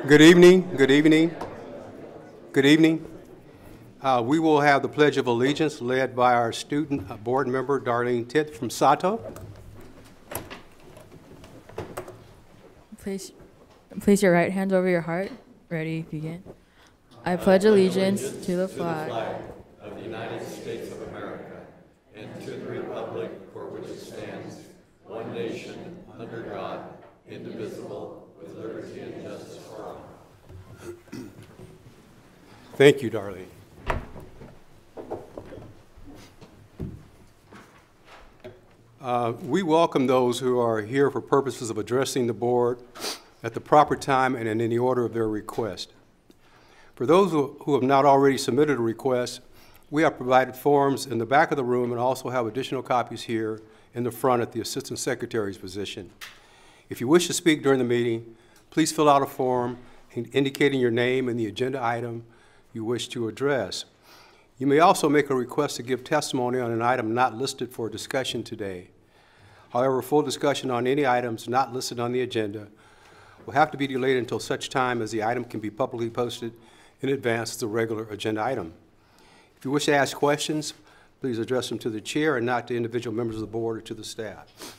Good evening, good evening, good evening. We will have the Pledge of Allegiance led by our student board member, Darlene Titt from Sato. Place your right hand over your heart. Ready, begin. I pledge allegiance to the flag of the United States of America and to the republic for which it stands, one nation, under God, indivisible, with liberty and justice for all. Thank you, Darlene. We welcome those who are here for purposes of addressing the board at the proper time and in the order of their request. For those who have not already submitted a request, we have provided forms in the back of the room and also have additional copies here in the front at the Assistant Secretary's position. If you wish to speak during the meeting, please fill out a form indicating your name and the agenda item you wish to address. You may also make a request to give testimony on an item not listed for discussion today. However, full discussion on any items not listed on the agenda will have to be delayed until such time as the item can be publicly posted in advance of the regular agenda item. If you wish to ask questions, please address them to the chair and not to individual members of the board or to the staff.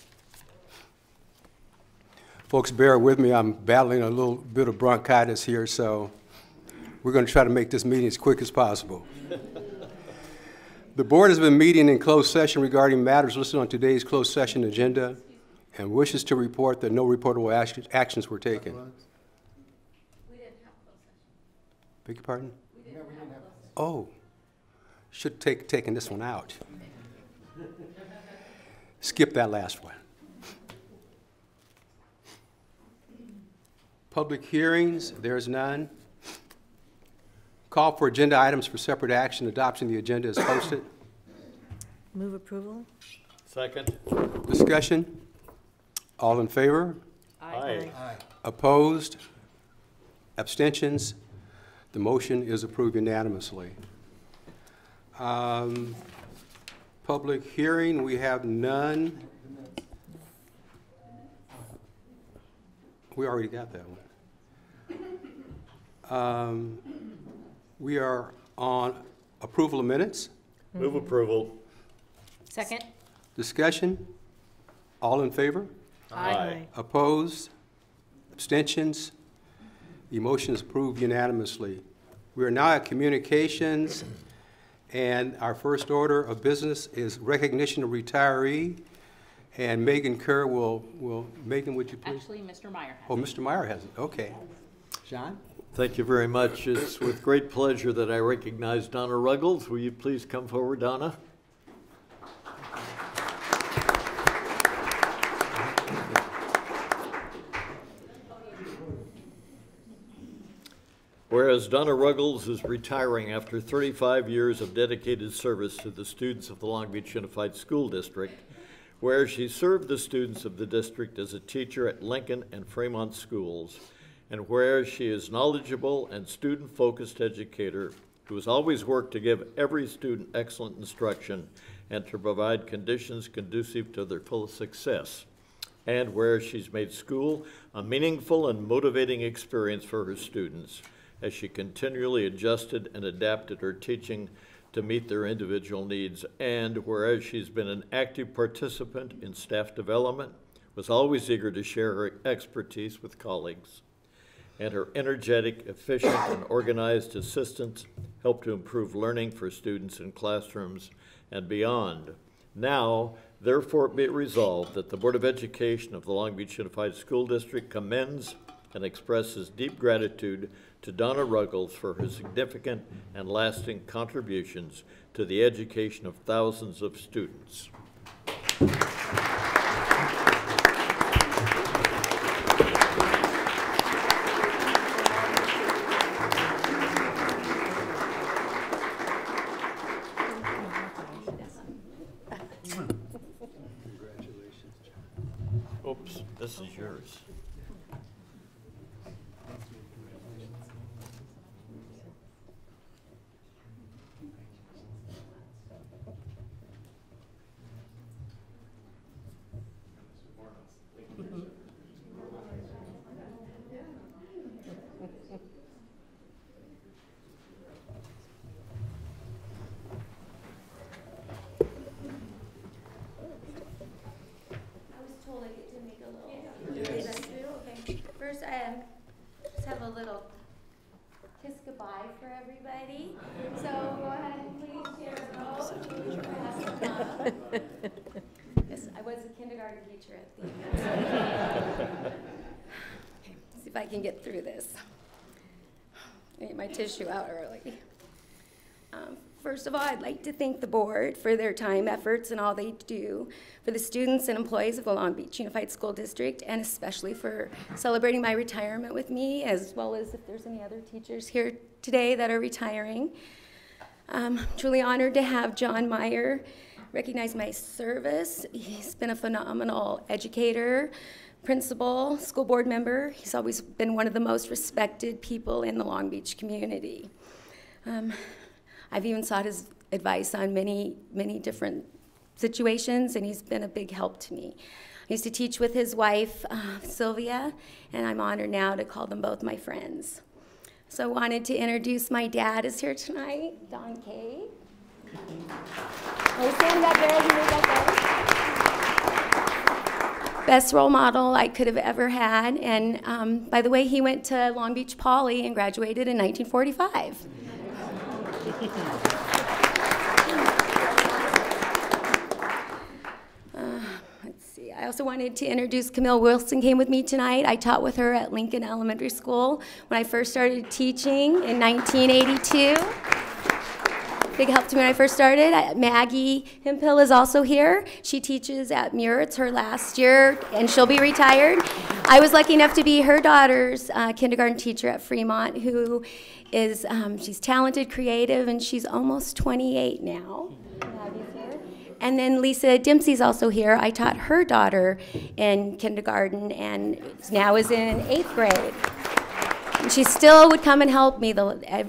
Folks, bear with me. I'm battling a little bit of bronchitis here, so we're going to try to make this meeting as quick as possible. The board has been meeting in closed session regarding matters listed on today's closed session agenda and wishes to report that no reportable actions were taken. We didn't have closed session. Beg your pardon? We didn't have closed session. Oh, should have taken this one out. Skip that last one. Public hearings, there's none. Call for agenda items for separate action. Adoption of the agenda is posted. Move approval. Second. Discussion? All in favor? Aye. Opposed? Abstentions? The motion is approved unanimously. Public hearing, we have none. We already got that one. We are on approval of minutes. Move approval. Second? Discussion? All in favor? Aye. Opposed? Abstentions? The motion is approved unanimously. We are now at communications, and our first order of business is recognition of retiree. And Megan Kerr Megan, would you please? Actually, Mr. Meyer has Oh, Mr. Meyer has it. Okay. John? Thank you very much. It's with great pleasure that I recognize Donna Ruggles. Will you please come forward, Donna? Whereas Donna Ruggles is retiring after 35 years of dedicated service to the students of the Long Beach Unified School District, where she served the students of the district as a teacher at Lincoln and Fremont schools, and where she is knowledgeable and student-focused educator who has always worked to give every student excellent instruction and to provide conditions conducive to their full success, and where she's made school a meaningful and motivating experience for her students as she continually adjusted and adapted her teaching to meet their individual needs, and whereas she's been an active participant in staff development, was always eager to share her expertise with colleagues, and her energetic, efficient, and organized assistance helped to improve learning for students in classrooms and beyond. Now, therefore, be it resolved that the Board of Education of the Long Beach Unified School District commends and expresses deep gratitude to Donna Ruggles for her significant and lasting contributions to the education of thousands of students. Oops, this is yours. have a little kiss goodbye for everybody. So go ahead and please share a Yes, I was a kindergarten teacher at the Okay, see if I can get through this. I get my tissue out early. First of all, I'd like to thank the board for their time, efforts, and all they do for the students and employees of the Long Beach Unified School District, and especially for celebrating my retirement with me, as well as if there's any other teachers here today that are retiring. I'm truly honored to have John Meyer recognize my service. He's been a phenomenal educator, principal, school board member. He's always been one of the most respected people in the Long Beach community. I've even sought his advice on many, many different situations, and he's been a big help to me. I used to teach with his wife, Sylvia, and I'm honored now to call them both my friends. So I wanted to introduce my dad is here tonight, Don Kay. Oh, stand up there, you made that go. Best role model I could have ever had, and by the way, he went to Long Beach Poly and graduated in 1945. Let's see. I also wanted to introduce Camille Wilson came with me tonight. I taught with her at Lincoln Elementary School when I first started teaching in 1982. Big help to me when I first started. Maggie Hemphill is also here. She teaches at Muir. It's her last year, and she'll be retired. I was lucky enough to be her daughter's kindergarten teacher at Fremont, who is, she's talented, creative, and she's almost 28 now. Maggie's here. And then Lisa Dempsey's also here. I taught her daughter in kindergarten, and now is in 8th grade. And she still would come and help me,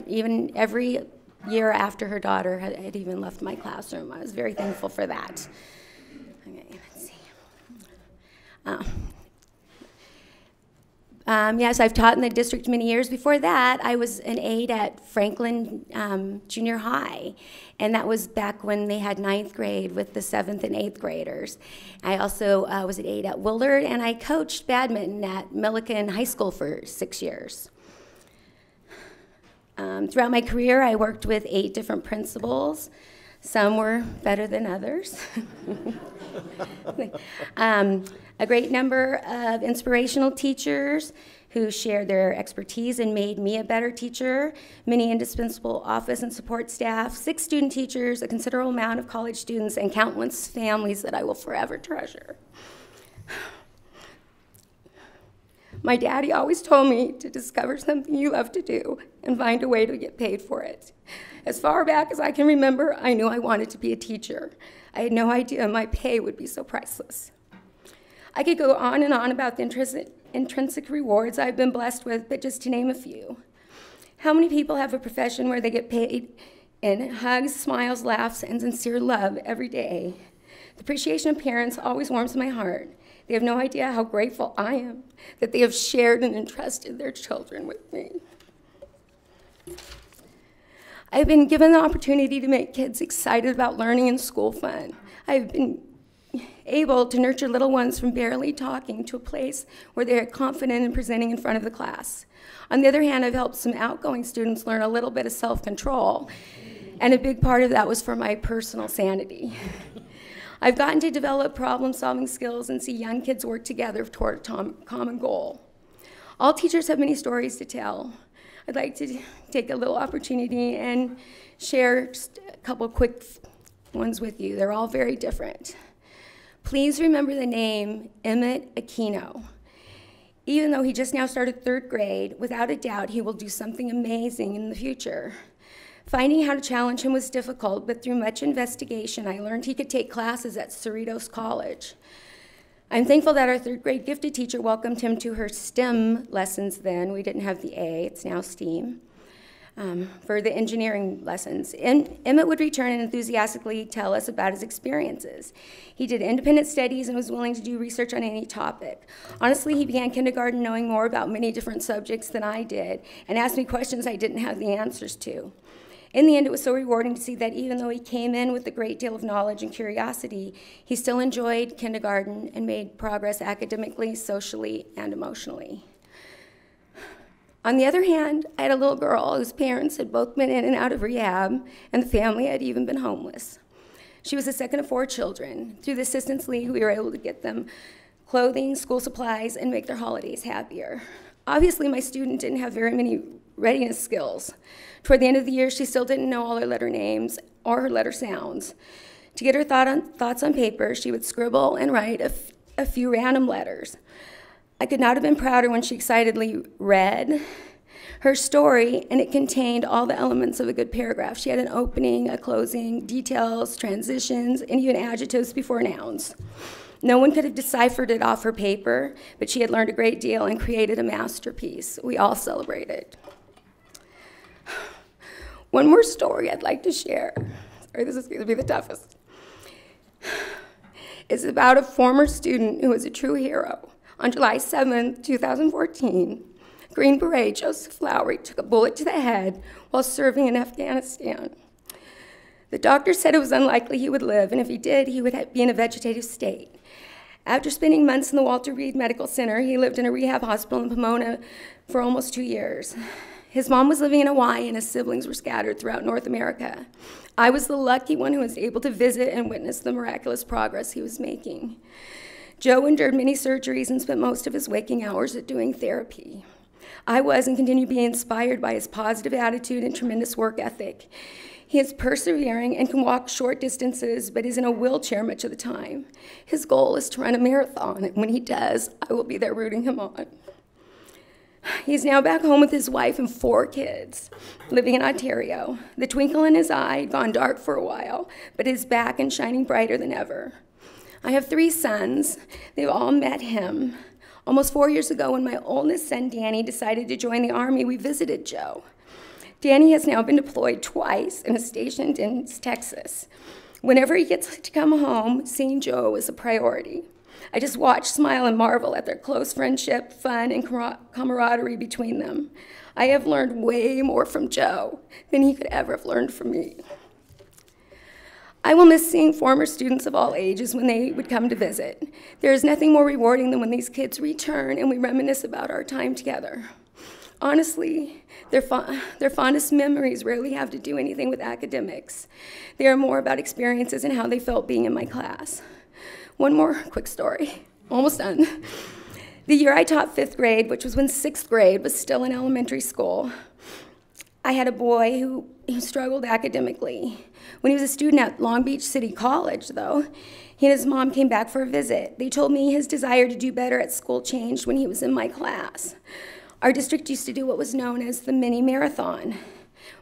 even every year after her daughter had even left my classroom. I was very thankful for that. Okay, let's see. Yes, I've taught in the district many years. Before that, I was an aide at Franklin Junior High, and that was back when they had 9th grade with the 7th and 8th graders. I also was an aide at Willard, and I coached badminton at Millikan High School for 6 years. Throughout my career, I worked with 8 different principals. Some were better than others. A great number of inspirational teachers who shared their expertise and made me a better teacher, many indispensable office and support staff, 6 student teachers, a considerable amount of college students, and countless families that I will forever treasure. My daddy always told me to discover something you love to do and find a way to get paid for it. As far back as I can remember, I knew I wanted to be a teacher. I had no idea my pay would be so priceless. I could go on and on about the intrinsic rewards I've been blessed with, but just to name a few. How many people have a profession where they get paid in hugs, smiles, laughs, and sincere love every day? The appreciation of parents always warms my heart. They have no idea how grateful I am that they have shared and entrusted their children with me. I've been given the opportunity to make kids excited about learning and school fun. I've been able to nurture little ones from barely talking to a place where they are confident in presenting in front of the class. On the other hand, I've helped some outgoing students learn a little bit of self-control, and a big part of that was for my personal sanity. I've gotten to develop problem-solving skills and see young kids work together toward a common goal. All teachers have many stories to tell. I'd like to take a little opportunity and share just a couple quick ones with you. They're all very different. Please remember the name Emmett Aquino. Even though he just now started 3rd grade, without a doubt he will do something amazing in the future. Finding how to challenge him was difficult, but through much investigation, I learned he could take classes at Cerritos College. I'm thankful that our 3rd grade gifted teacher welcomed him to her STEM lessons then. We didn't have the A, it's now STEAM, for the engineering lessons. Emmett would return and enthusiastically tell us about his experiences. He did independent studies and was willing to do research on any topic. Honestly, he began kindergarten knowing more about many different subjects than I did and asked me questions I didn't have the answers to. In the end, it was so rewarding to see that even though he came in with a great deal of knowledge and curiosity, he still enjoyed kindergarten and made progress academically, socially, and emotionally. On the other hand, I had a little girl whose parents had both been in and out of rehab, and the family had even been homeless. She was the second of 4 children. Through the Assistance League, we were able to get them clothing, school supplies, and make their holidays happier. Obviously, my student didn't have very many readiness skills. Toward the end of the year, she still didn't know all her letter names or her letter sounds. To get her thoughts on paper, she would scribble and write a few random letters. I could not have been prouder when she excitedly read her story, and it contained all the elements of a good paragraph. She had an opening, a closing, details, transitions, and even adjectives before nouns. No one could have deciphered it off her paper, but she had learned a great deal and created a masterpiece. We all celebrated. One more story I'd like to share. Sorry, this is going to be the toughest. It's about a former student who was a true hero. On July 7th, 2014, Green Beret Joseph Lowry took a bullet to the head while serving in Afghanistan. The doctor said it was unlikely he would live, and if he did, he would be in a vegetative state. After spending months in the Walter Reed Medical Center, he lived in a rehab hospital in Pomona for almost 2 years. His mom was living in Hawaii, and his siblings were scattered throughout North America. I was the lucky one who was able to visit and witness the miraculous progress he was making. Joe endured many surgeries and spent most of his waking hours at doing therapy. I was and continue to be inspired by his positive attitude and tremendous work ethic. He is persevering and can walk short distances, but is in a wheelchair much of the time. His goal is to run a marathon, and when he does, I will be there rooting him on. He's now back home with his wife and 4 kids, living in Ontario. The twinkle in his eye had gone dark for a while, but is back and shining brighter than ever. I have 3 sons. They've all met him. Almost 4 years ago, when my oldest son, Danny, decided to join the Army, we visited Joe. Danny has now been deployed twice and is stationed in Texas. Whenever he gets to come home, seeing Joe is a priority. I just watch, smile, and marvel at their close friendship, fun, and camaraderie between them. I have learned way more from Joe than he could ever have learned from me. I will miss seeing former students of all ages when they would come to visit. There is nothing more rewarding than when these kids return and we reminisce about our time together. Honestly, their fondest memories rarely have to do anything with academics. They are more about experiences and how they felt being in my class. One more quick story, almost done. The year I taught 5th grade, which was when 6th grade was still in elementary school, I had a boy who struggled academically. When he was a student at Long Beach City College, though, he and his mom came back for a visit. They told me his desire to do better at school changed when he was in my class. Our district used to do what was known as the mini marathon.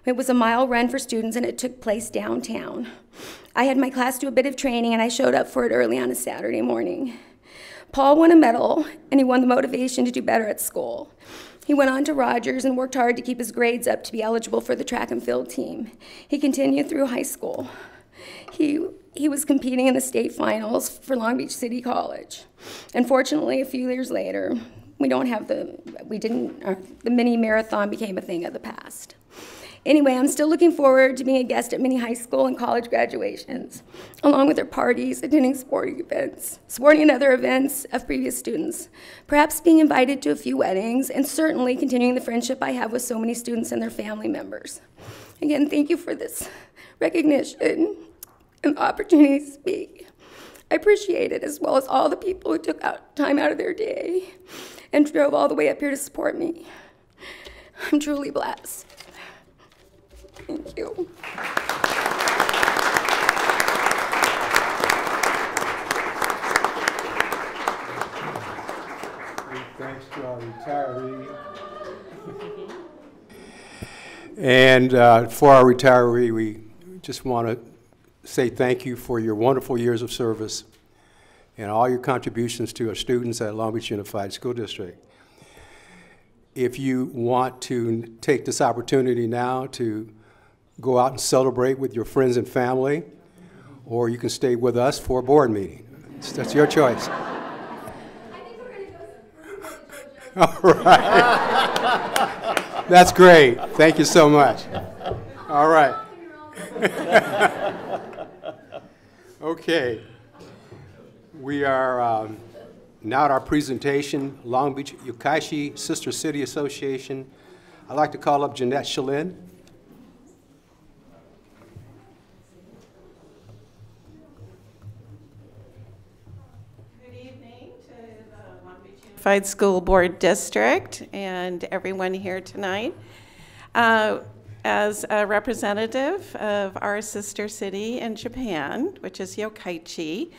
It was a mile run for students, and it took place downtown. I had my class do a bit of training, and I showed up for it early on a Saturday morning. Paul won a medal, and he won the motivation to do better at school. He went on to Rogers and worked hard to keep his grades up to be eligible for the track and field team. He continued through high school. He was competing in the state finals for Long Beach City College. Unfortunately, a few years later, the mini marathon became a thing of the past. Anyway, I'm still looking forward to being a guest at many high school and college graduations, along with their parties, attending sporting and other events of previous students, perhaps being invited to a few weddings, and certainly continuing the friendship I have with so many students and their family members. Again, thank you for this recognition and the opportunity to speak. I appreciate it, as well as all the people who took time out of their day and drove all the way up here to support me. I'm truly blessed. Thank you. Thanks to our retiree. And for our retiree, we just want to say thank you for your wonderful years of service and all your contributions to our students at Long Beach Unified School District. If you want to take this opportunity now to go out and celebrate with your friends and family, or you can stay with us for a board meeting. That's your choice. I think we're going to go All right. That's great. Thank you so much. All right. Okay. We are now at our presentation, Long Beach Yokkaichi Sister City Association I'd like to call up Jeanette Shalin. Good evening to the Long Beach Unified School Board District and everyone here tonight. As a representative of our sister city in Japan, which is Yokkaichi,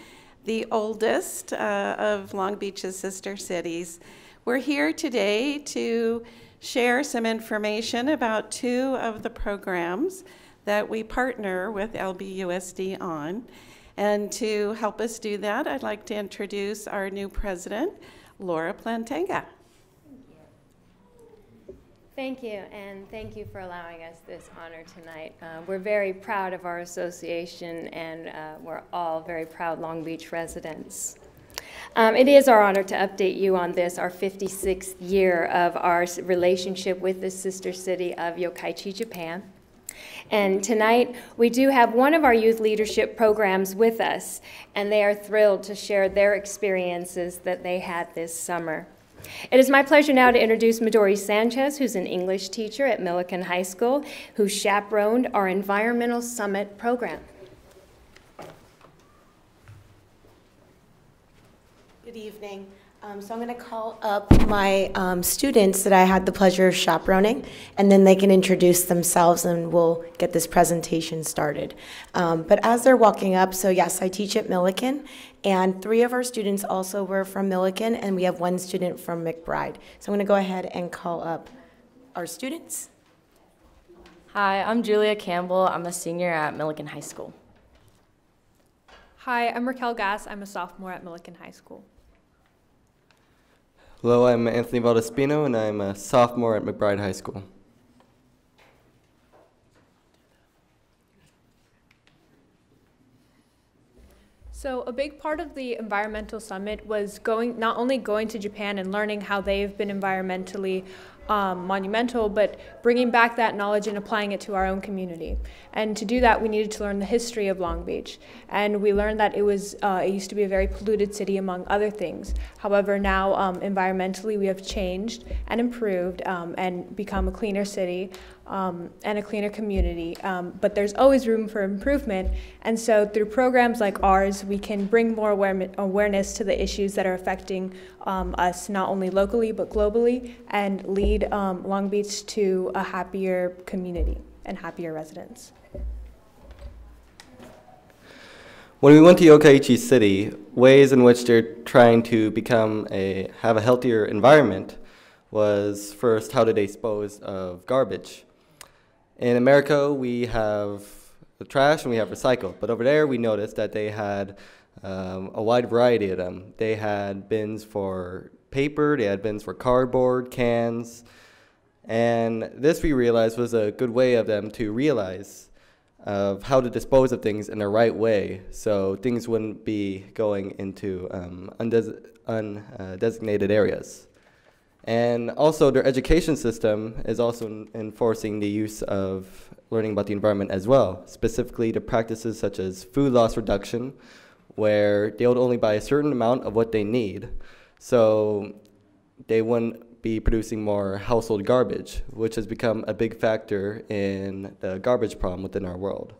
the oldest of Long Beach's sister cities, we're here today to share some information about two of the programs that we partner with LBUSD on. And to help us do that, I'd like to introduce our new president, Laura Plantenga. Thank you, and thank you for allowing us this honor tonight. We're very proud of our association, and we're all very proud Long Beach residents. It is our honor to update you on this, our 56th year of our relationship with the sister city of Yokkaichi, Japan. And tonight, we do have one of our youth leadership programs with us, and they are thrilled to share their experiences that they had this summer. It is my pleasure now to introduce Midori Sanchez, who's an English teacher at Millikan High School, who chaperoned our Environmental Summit program. Good evening. So I'm going to call up my students that I had the pleasure of chaperoning, and then they can introduce themselves and we'll get this presentation started. But as they're walking up, so yes, I teach at Millikan, and 3 of our students also were from Millikan, and we have 1 student from McBride. So I'm going to go ahead and call up our students. Hi, I'm Julia Campbell. I'm a senior at Millikan High School. Hi, I'm Raquel Gass. I'm a sophomore at Millikan High School. Hello, I'm Anthony Valdespino, and I'm a sophomore at McBride High School. So a big part of the Environmental Summit was not only going to Japan and learning how they've been environmentally monumental, but bringing back that knowledge and applying it to our own community. And to do that, we needed to learn the history of Long Beach. And we learned that it used to be a very polluted city, among other things. However, now environmentally, we have changed and improved and become a cleaner city and a cleaner community. But there's always room for improvement. And so through programs like ours, we can bring more awareness to the issues that are affecting us, not only locally, but globally, and lead Long Beach to a happier community and happier residents. When we went to Yokkaichi City, ways in which they're trying to have a healthier environment was first, how to dispose of garbage. In America, we have the trash and we have recycle, but over there we noticed that they had a wide variety of them. They had bins for paper, they had bins for cardboard, cans, and this we realized was a good way of them to realize of how to dispose of things in the right way, so things wouldn't be going into undesignated areas. And also their education system is also enforcing the use of learning about the environment as well, specifically the practices such as food loss reduction, where they would only buy a certain amount of what they need, so they wouldn't be producing more household garbage, which has become a big factor in the garbage problem within our world.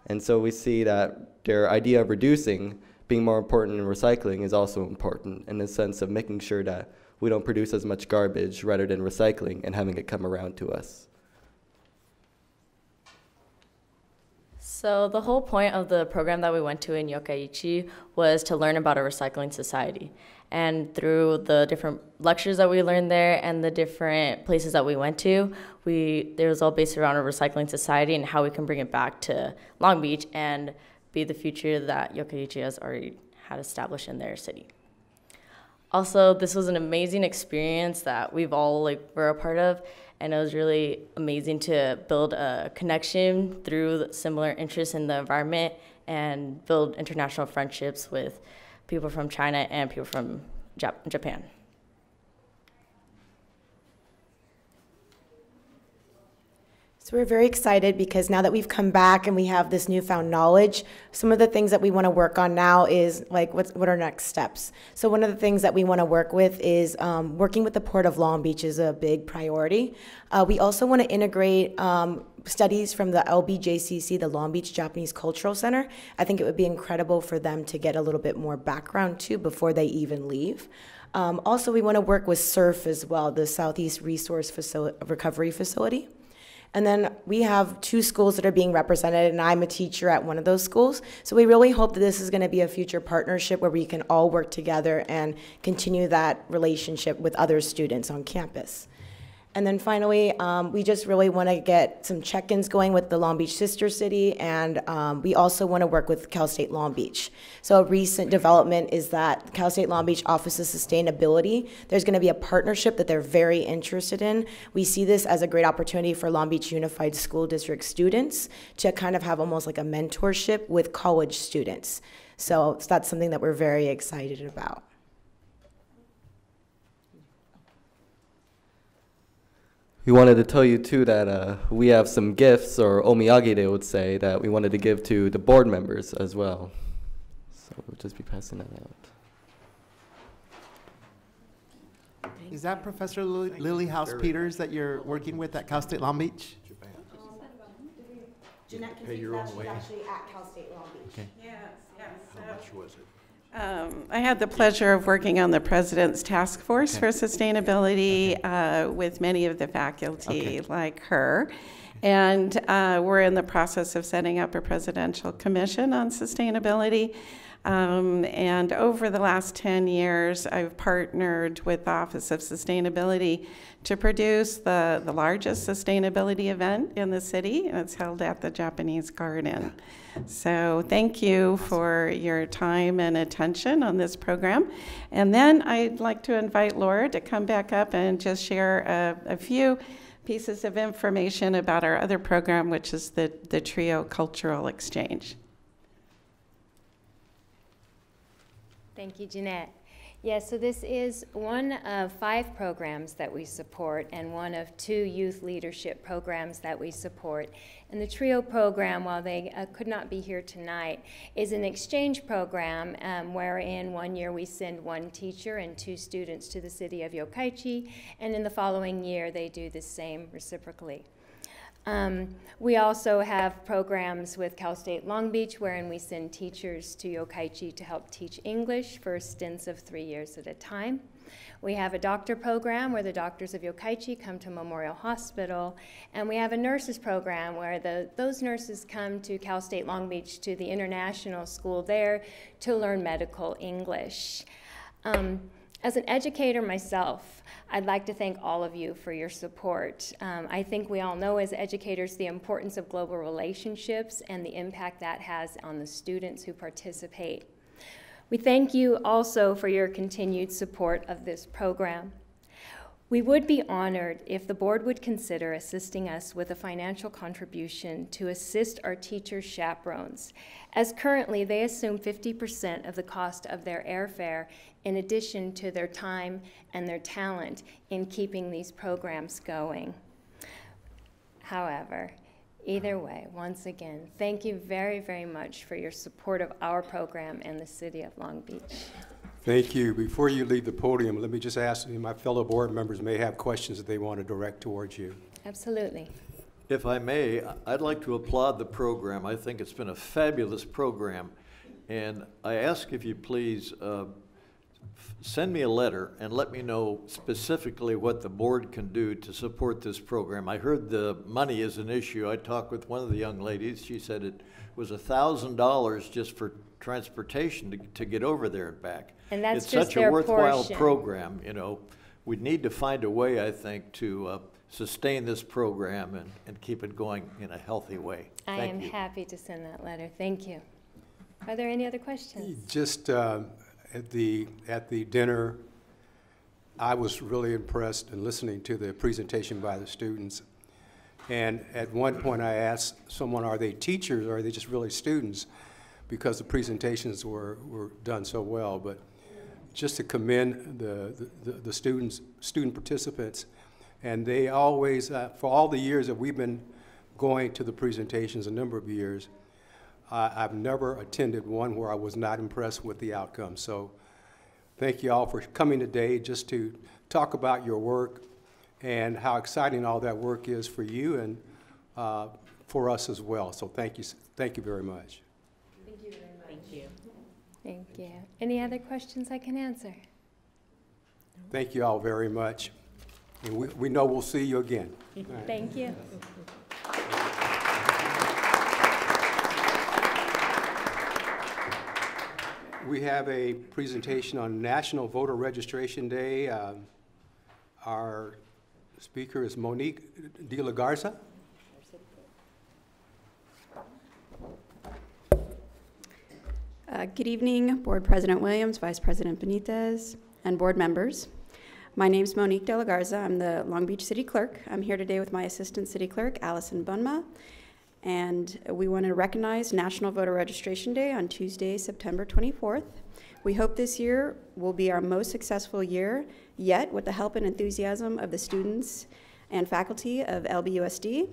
And so we see that their idea of reducing being more important than recycling is also important in the sense of making sure that we don't produce as much garbage rather than recycling and having it come around to us. So the whole point of the program that we went to in Yokkaichi was to learn about a recycling society. And through the different lectures that we learned there and the different places that we went to, it was all based around a recycling society and how we can bring it back to Long Beach and be the future that Yokkaichi has already had established in their city. Also, this was an amazing experience that we've all were a part of, and it was really amazing to build a connection through similar interests in the environment and build international friendships with people from China and people from Japan. So we're very excited because now that we've come back and we have this newfound knowledge, some of the things that we want to work on now is like what are our next steps. So one of the things that we want to work with is working with the Port of Long Beach is a big priority. We also want to integrate studies from the LBJCC, the Long Beach Japanese Cultural Center. I think it would be incredible for them to get a little bit more background too before they even leave. Also, we want to work with SURF as well, the Southeast Resource Recovery Facility. And then we have 2 schools that are being represented, and I'm a teacher at one of those schools. So we really hope that this is going to be a future partnership where we can all work together and continue that relationship with other students on campus. And then finally, we just really want to get some check-ins going with the Long Beach sister city, and we also want to work with Cal State Long Beach. So a recent development is that Cal State Long Beach Office of Sustainability, there's going to be a partnership that they're very interested in. We see this as a great opportunity for Long Beach Unified School District students to kind of have almost like a mentorship with college students. So that's something that we're very excited about. We wanted to tell you too that we have some gifts, or omiyage they would say, that we wanted to give to the board members as well. So we'll just be passing that out. Is that Professor Lily House Peters that you're working with at Cal State Long Beach? Jeanette can speak that. She's actually at Cal State Long Beach. Okay. Yes, yes. How much was it? I had the pleasure of working on the President's Task Force for Sustainability with many of the faculty like her. And we're in the process of setting up a presidential commission on sustainability. And over the last 10 years, I've partnered with the Office of Sustainability to produce the largest sustainability event in the city, and it's held at the Japanese Garden. So thank you for your time and attention on this program. And then I'd like to invite Laura to come back up and just share a few pieces of information about our other program, which is the TRIO Cultural Exchange. Thank you, Jeanette. Yes, so this is one of 5 programs that we support and one of 2 youth leadership programs that we support. And the TRIO program, while they could not be here tonight, is an exchange program wherein one year we send 1 teacher and 2 students to the city of Yokkaichi, and in the following year they do the same reciprocally. We also have programs with Cal State Long Beach wherein we send teachers to Yokkaichi to help teach English for stints of 3 years at a time. We have a doctor program where the doctors of Yokkaichi come to Memorial Hospital, and we have a nurses program where those nurses come to Cal State Long Beach to the international school there to learn medical English. As an educator myself, I'd like to thank all of you for your support. I think we all know as educators the importance of global relationships and the impact that has on the students who participate. We thank you also for your continued support of this program. We would be honored if the board would consider assisting us with a financial contribution to assist our teachers' chaperones, as currently they assume 50% of the cost of their airfare in addition to their time and their talent in keeping these programs going. However, either way, once again, thank you very, very much for your support of our program and the city of Long Beach. Thank you. Before you leave the podium, let me just ask, my fellow board members may have questions that they want to direct towards you. Absolutely. If I may, I'd like to applaud the program. I think it's been a fabulous program. And I ask if you please send me a letter and let me know specifically what the board can do to support this program. I heard the money is an issue. I talked with one of the young ladies. She said it was $1,000 just for transportation to get over there and back. And that's it's just such a their worthwhile portion. Program. You know, we need to find a way, I think, to sustain this program and keep it going in a healthy way. I am happy to send that letter. Thank you. Are there any other questions? Just at the dinner, I was really impressed in listening to the presentation by the students. And at one point I asked someone, are they teachers or are they just really students? Because the presentations were done so well. But just to commend the student participants, and they always, for all the years that we've been going to the presentations a number of years. I've never attended one where I was not impressed with the outcome. So thank you all for coming today just to talk about your work and how exciting all that work is for you and for us as well. So thank you very much. Thank you very much. Thank you. Thank you. Any other questions I can answer? Thank you all very much. And we know we'll see you again. Thank you. We have a presentation on National Voter Registration Day. Our speaker is Monique de la Garza. Good evening, Board President Williams, Vice President Benitez, and board members. My name is Monique de la Garza. I'm the Long Beach City Clerk. I'm here today with my Assistant City Clerk, Allison Bunma, and we want to recognize National Voter Registration Day on Tuesday, September 24th. We hope this year will be our most successful year yet with the help and enthusiasm of the students and faculty of LBUSD.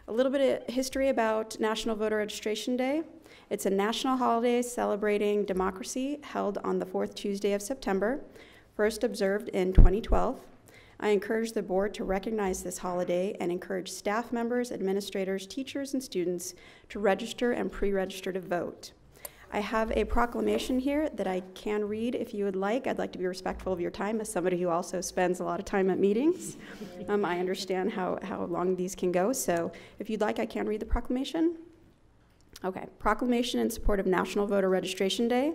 A little bit of history about National Voter Registration Day. It's a national holiday celebrating democracy held on the fourth Tuesday of September, first observed in 2012. I encourage the board to recognize this holiday and encourage staff members, administrators, teachers, and students to register and pre-register to vote. I have a proclamation here that I can read if you would like. I'd like to be respectful of your time as somebody who also spends a lot of time at meetings. I understand how long these can go, so if you'd like, I can read the proclamation. Okay, proclamation in support of National Voter Registration Day.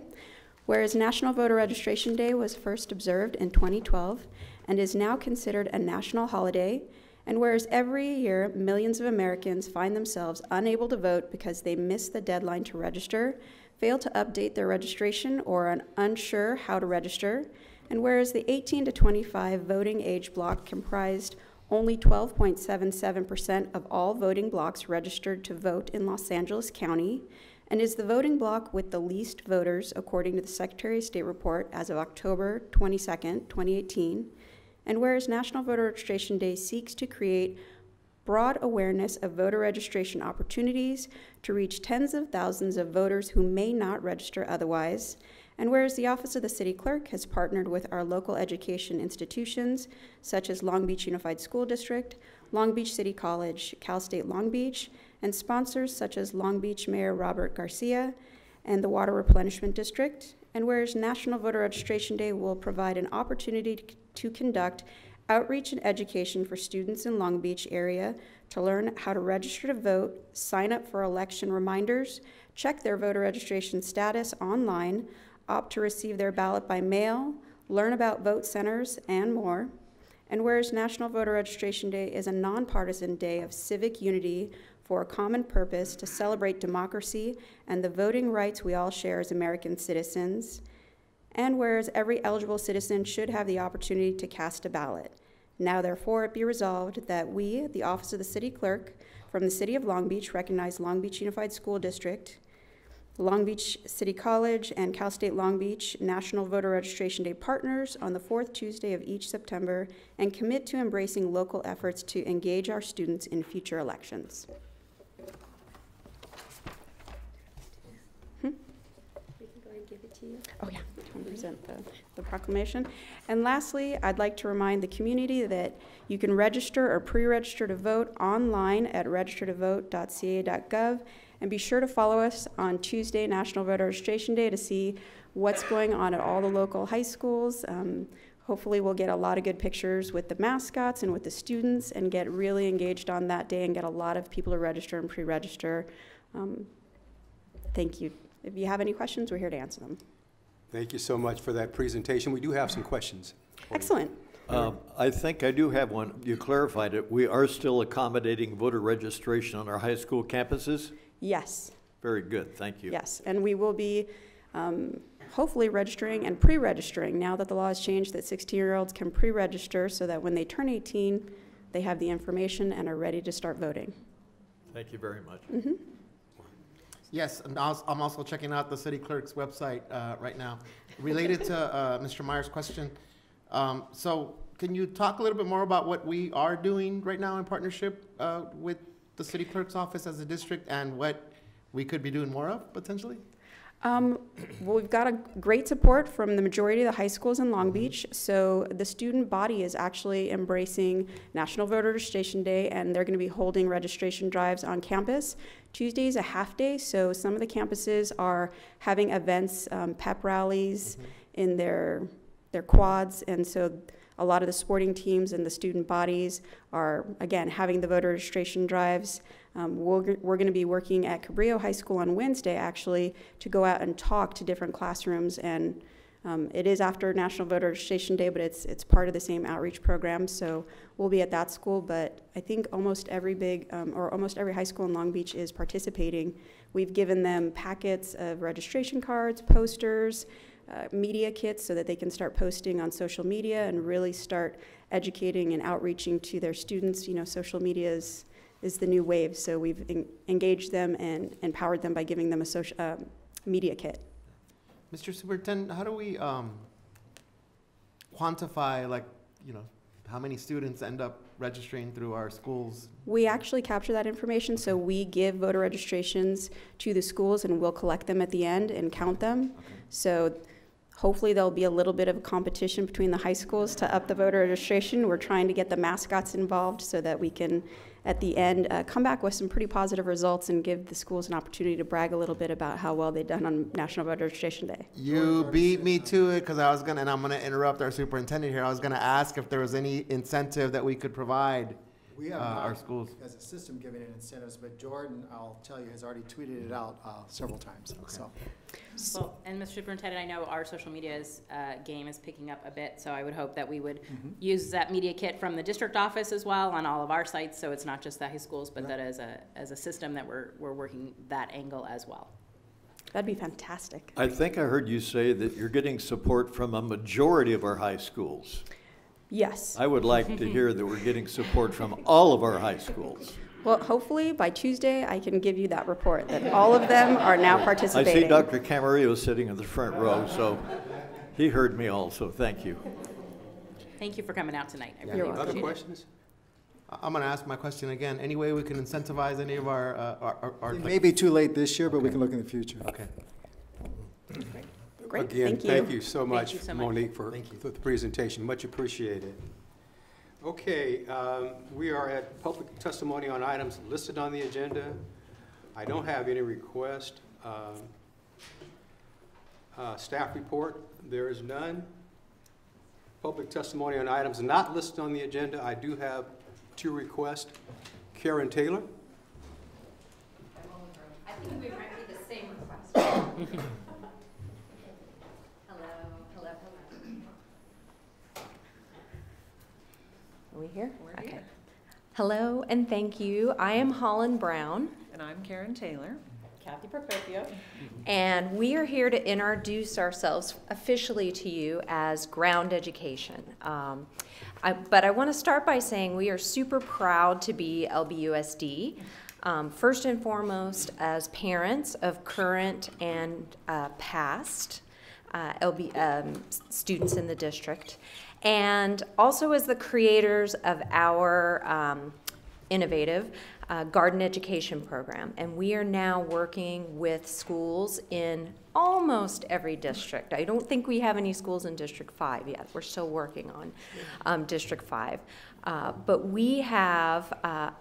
Whereas National Voter Registration Day was first observed in 2012 and is now considered a national holiday, and whereas every year millions of Americans find themselves unable to vote because they missed the deadline to register, fail to update their registration, or are unsure how to register, and whereas the 18 to 25 voting age block comprised only 12.77% of all voting blocks registered to vote in Los Angeles County, and is the voting bloc with the least voters according to the Secretary of State report as of October 22nd, 2018, and whereas National Voter Registration Day seeks to create broad awareness of voter registration opportunities to reach tens of thousands of voters who may not register otherwise, and whereas the Office of the City Clerk has partnered with our local education institutions such as Long Beach Unified School District, Long Beach City College, Cal State Long Beach, and sponsors such as Long Beach Mayor Robert Garcia and the Water Replenishment District, and whereas National Voter Registration Day will provide an opportunity to conduct outreach and education for students in Long Beach area to learn how to register to vote, sign up for election reminders, check their voter registration status online, opt to receive their ballot by mail, learn about vote centers, and more. And whereas National Voter Registration Day is a nonpartisan day of civic unity for a common purpose to celebrate democracy and the voting rights we all share as American citizens, and whereas every eligible citizen should have the opportunity to cast a ballot. Now therefore it be resolved that we, the Office of the City Clerk, from the City of Long Beach, recognize Long Beach Unified School District, Long Beach City College, and Cal State Long Beach National Voter Registration Day partners on the fourth Tuesday of each September and commit to embracing local efforts to engage our students in future elections. Oh yeah, I want to present the proclamation. And lastly, I'd like to remind the community that you can register or pre-register to vote online at registertovote.ca.gov, and be sure to follow us on Tuesday, National Voter Registration Day, to see what's going on at all the local high schools. Hopefully we'll get a lot of good pictures with the mascots and with the students and get really engaged on that day and get a lot of people to register and pre-register. Thank you. If you have any questions, we're here to answer them. Thank you so much for that presentation. We do have some questions. Excellent. I think I do have one. You clarified it. We are still accommodating voter registration on our high school campuses? Yes. Very good. Thank you. Yes, and we will be hopefully registering and pre-registering now that the law has changed that 16-year-olds can pre-register so that when they turn 18, they have the information and are ready to start voting. Thank you very much. Mm-hmm. Yes, and I'm also checking out the city clerk's website right now. Related to Mr. Meyer's question, so can you talk a little bit more about what we are doing right now in partnership with the city clerk's office as a district and what we could be doing more of potentially? Well, we've got a great support from the majority of the high schools in Long Beach. So the student body is actually embracing National Voter Registration Day, and they're going to be holding registration drives on campus. Tuesday is a half day, so some of the campuses are having events, pep rallies in their quads, and so a lot of the sporting teams and the student bodies are, again, having the voter registration drives. We're going to be working at Cabrillo High School on Wednesday, actually, to go out and talk to different classrooms. And it is after National Voter Registration Day, but it's part of the same outreach program. So we'll be at that school. But I think almost every almost every high school in Long Beach is participating. We've given them packets of registration cards, posters, media kits, so that they can start posting on social media and really start educating and outreaching to their students. You know, social media is the new wave, so we've engaged them and empowered them by giving them a media kit. Mr. Superintendent, how do we quantify, like, you know, how many students end up registering through our schools? We actually capture that information, so we give voter registrations to the schools and we'll collect them at the end and count them. Okay. So hopefully there'll be a little bit of a competition between the high schools to up the voter registration. We're trying to get the mascots involved so that we can, at the end, come back with some pretty positive results and give the schools an opportunity to brag a little bit about how well they've done on National Voter Registration Day. You beat me to it, because I was gonna, and I'm gonna interrupt our superintendent here. I was gonna ask if there was any incentive that we could provide we have our schools. As a system giving it incentives, but Jordan, I'll tell you, has already tweeted it out several times. Okay. So. Well, and Mr. Superintendent, I know our social media's game is picking up a bit, so I would hope that we would use that media kit from the district office as well on all of our sites, so it's not just the high schools, but that as a system that we're working that angle as well. That'd be fantastic. I think I heard you say that you're getting support from a majority of our high schools. Yes. I would like to hear that we're getting support from all of our high schools. Well, hopefully by Tuesday I can give you that report that all of them are now participating. I see Dr. Camarillo sitting in the front row, so he heard me also. Thank you. Thank you for coming out tonight. I really appreciate Other questions? I'm gonna ask my question again. Any way we can incentivize any of our it may be too late this year, but we can look in the future. Okay. Great. Again, thank you so much, you so much. Monique, for the presentation. Much appreciated. Okay, we are at public testimony on items listed on the agenda. I don't have any request. Staff report, there is none. Public testimony on items not listed on the agenda. I do have two requests. Karen Taylor. I think we might be the same request. Are we here? We're okay. here. Hello and thank you. I am Holland Brown. And I'm Karen Taylor. Kathy Procopio. And we are here to introduce ourselves officially to you as Ground Education. But I want to start by saying we are super proud to be LBUSD. First and foremost, as parents of current and past students in the district, and also as the creators of our innovative garden education program. And we are now working with schools in almost every district. I don't think we have any schools in District 5 yet. We're still working on District 5. But we have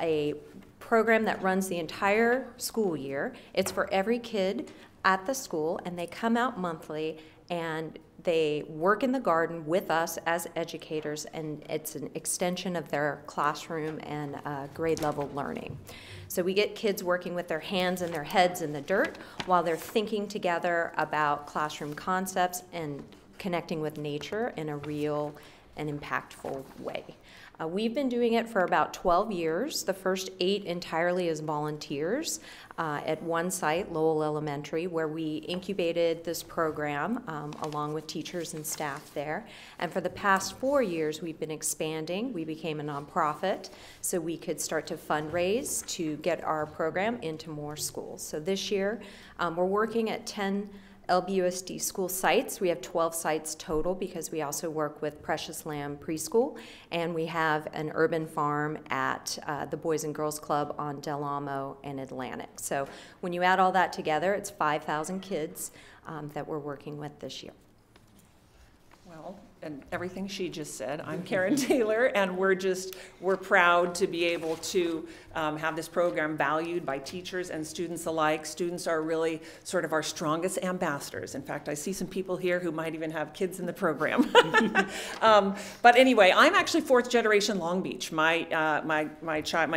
a program that runs the entire school year. It's for every kid at the school, and they come out monthly and they work in the garden with us as educators, and it's an extension of their classroom and grade level learning. So we get kids working with their hands and their heads in the dirt while they're thinking together about classroom concepts and connecting with nature in a real and impactful way. We've been doing it for about 12 years. The first 8 entirely as volunteers at one site, Lowell Elementary, where we incubated this program along with teachers and staff there. And for the past 4 years, we've been expanding. We became a nonprofit so we could start to fundraise to get our program into more schools. So this year, we're working at 10 LBUSD school sites. We have 12 sites total because we also work with Precious Lamb Preschool, and we have an urban farm at the Boys and Girls Club on Del Amo and Atlantic. So when you add all that together, it's 5,000 kids that we're working with this year. Well, and everything she just said, I'm Karen Taylor, and we're proud to be able to have this program valued by teachers and students alike. Students are really sort of our strongest ambassadors. In fact, I see some people here who might even have kids in the program. But anyway, I'm actually fourth generation Long Beach. My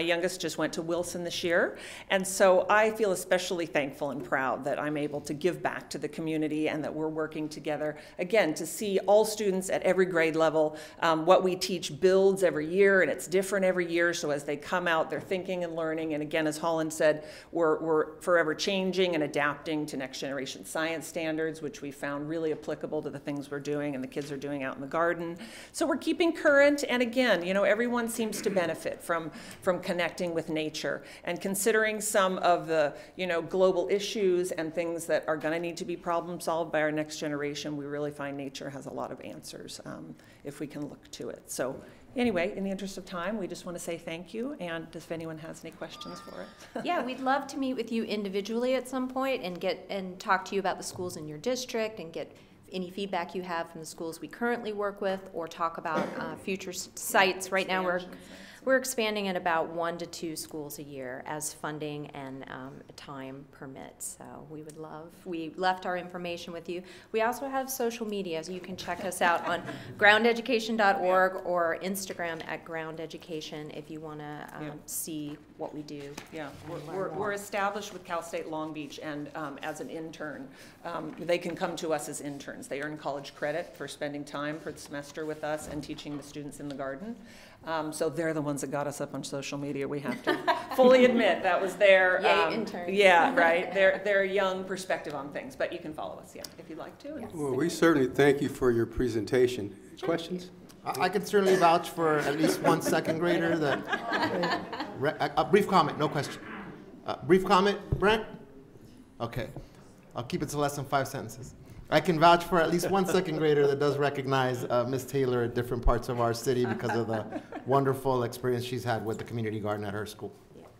youngest just went to Wilson this year, and so I feel especially thankful and proud that I'm able to give back to the community and that we're working together, again, to see all students at every grade level. What we teach builds every year, and it's different every year, so as they come out, they're thinking and learning, and again, as Holland said, we're forever changing and adapting to next generation science standards, which we found really applicable to the things we're doing and the kids are doing out in the garden. So we're keeping current, and again, you know, everyone seems to benefit from connecting with nature and considering some of the, you know, global issues and things that are going to need to be problem solved by our next generation. We really find nature has a lot of answers if we can look to it. So anyway, in the interest of time, we just want to say thank you, and if anyone has any questions for it. Yeah, we'd love to meet with you individually at some point and talk to you about the schools in your district and get any feedback you have from the schools we currently work with, or talk about future sites. Right now we're expanding at about 1 to 2 schools a year as funding and time permits. So we left our information with you. We also have social media, so you can check us out on groundeducation.org or Instagram at groundeducation if you want to see what we do. Yeah, we're established with Cal State Long Beach, and as an intern, they can come to us as interns. They earn college credit for spending time for the semester with us and teaching the students in the garden. So they're the ones that got us up on social media. We have to fully admit that was their interns. Yeah, right. Their young perspective on things. But you can follow us, if you'd like to. Yes. Well, we certainly thank you for your presentation. Sure. Questions? I can certainly vouch for at least one second grader that. A brief comment, no question. Brief comment, Brent? Okay. I'll keep it to less than 5 sentences. I can vouch for at least one second grader that does recognize Ms. Taylor at different parts of our city because of the wonderful experience she's had with the community garden at her school.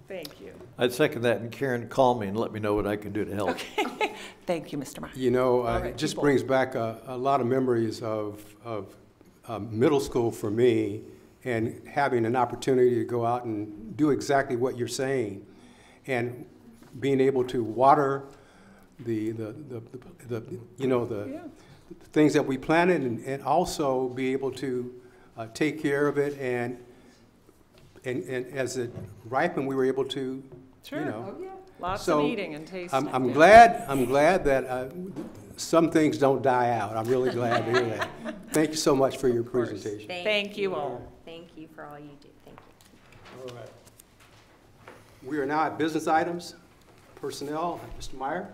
Thank you. I'd second that, and Karen, call me and let me know what I can do to help. Okay. Thank you, Mr. Meyer. You know, it just brings back a lot of memories of middle school for me, and having an opportunity to go out and do exactly what you're saying, and being able to water the things that we planted, and also be able to take care of it, and as it ripened, we were able to, sure. you know. Oh, yeah. Lots of eating and tasting. I'm glad that some things don't die out. I'm really glad to hear that. Thank you so much for your presentation. Thank you all. Thank you for all you do. Thank you. All right. We are now at business items. Personnel, Mr. Meyer.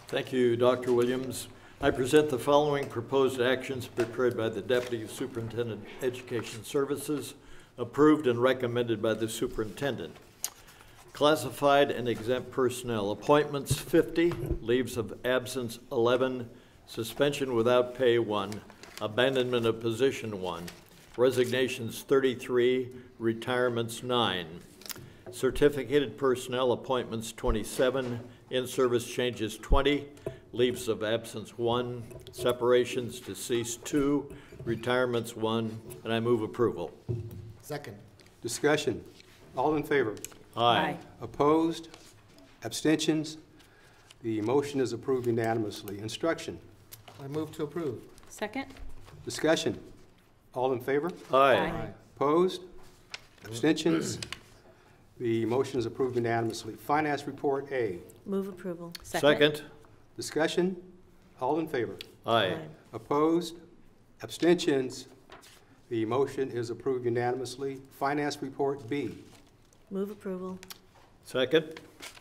Thank you, Dr. Williams. I present the following proposed actions prepared by the Deputy Superintendent of Education Services, approved and recommended by the superintendent. Classified and exempt personnel, appointments 50, leaves of absence 11, suspension without pay 1, abandonment of position 1, resignations 33, retirements 9. Certificated personnel, appointments 27, in-service changes 20, leaves of absence 1, separations deceased 2, retirements 1, and I move approval. Second. Discussion. All in favor? Aye. Opposed? Abstentions? The motion is approved unanimously. Instruction. I move to approve. Second? Discussion. All in favor? Aye. Opposed? Abstentions? The motion is approved unanimously. Finance report A. Move approval. Second. Discussion. All in favor? Aye. Opposed? Abstentions? The motion is approved unanimously. Finance report B. Move approval. Second.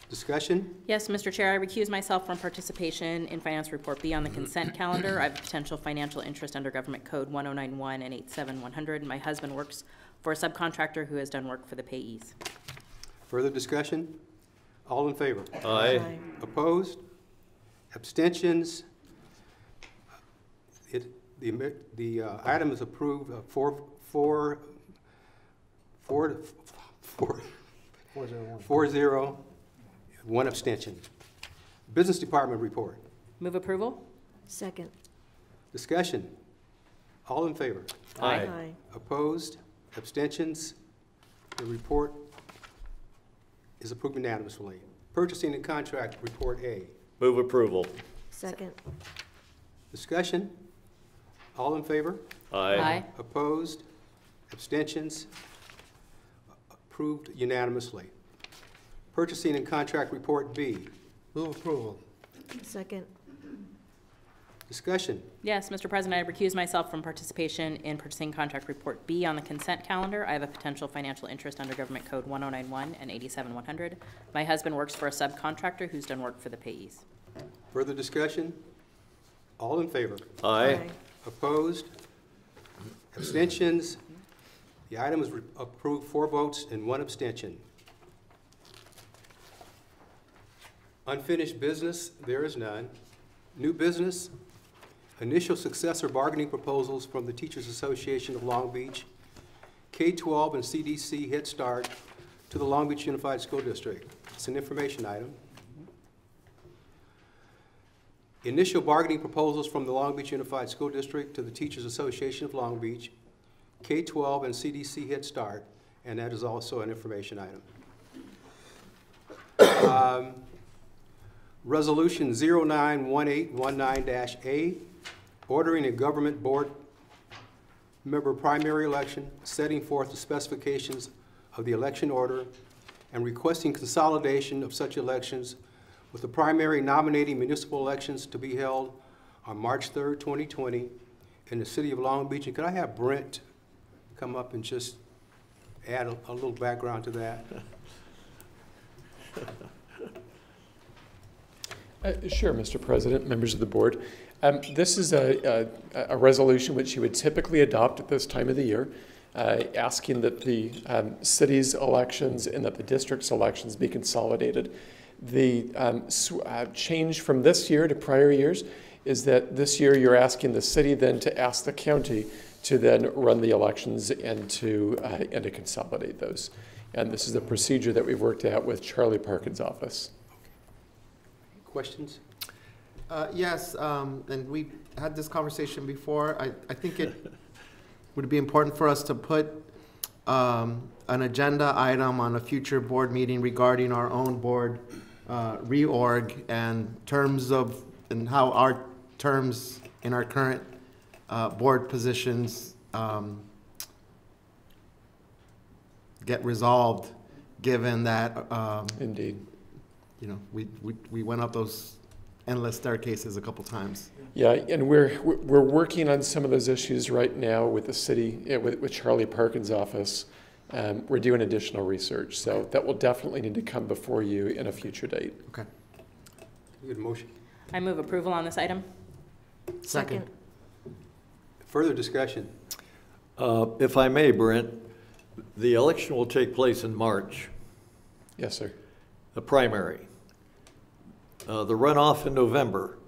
Discussion. Yes, Mr. Chair, I recuse myself from participation in Finance Report B on the consent calendar. I have potential financial interest under Government Code 1091 and 87100. My husband works for a subcontractor who has done work for the payees. Further discussion? All in favor? Aye. Opposed? Abstentions? The item is approved 4-0, 1 abstention. Business Department report. Move approval? Second. Discussion. All in favor? Aye. Opposed? Abstentions? The report is approved unanimously. Purchasing and contract report A. Move approval. Second. Discussion. All in favor? Aye. Opposed? Abstentions? Approved unanimously. Purchasing and contract report B. Move approval. Second. Discussion. Yes, Mr. President, I recuse myself from participation in purchasing contract report B on the consent calendar. I have a potential financial interest under Government Code 1091 and 87100. My husband works for a subcontractor who's done work for the payees. Further discussion? All in favor? Aye. Opposed? Abstentions? The item is approved 4 votes and 1 abstention. Unfinished business, there is none. New business, initial successor bargaining proposals from the Teachers Association of Long Beach, K-12 and CDC Head Start to the Long Beach Unified School District. It's an information item. Initial bargaining proposals from the Long Beach Unified School District to the Teachers Association of Long Beach, K-12 and CDC Head Start, and that is also an information item. Resolution 091819-A, ordering a government board member primary election, setting forth the specifications of the election order, and requesting consolidation of such elections with the primary nominating municipal elections to be held on March 3rd, 2020 in the city of Long Beach. And could I have Brent come up and just add a little background to that? Sure, Mr. President, members of the board. This is a resolution which you would typically adopt at this time of the year, asking that the city's elections and that the district's elections be consolidated. The change from this year to prior years is that this year you're asking the city then to ask the county to then run the elections and to consolidate those. And this is a procedure that we've worked out with Charlie Parkin's office. Questions? Yes, and we had this conversation before. I think it would be important for us to put an agenda item on a future board meeting regarding our own board reorg and terms of, and how our terms in our current board positions get resolved, given that indeed, you know, we went up those endless staircases a couple times. Yeah, and we're working on some of those issues right now with the city, with Charlie Parkin's office. We're doing additional research, so that will definitely need to come before you in a future date. Okay. You get a motion? I move approval on this item. Second. Further discussion? If I may, Brent, the election will take place in March. Yes, sir. The primary. The runoff in November.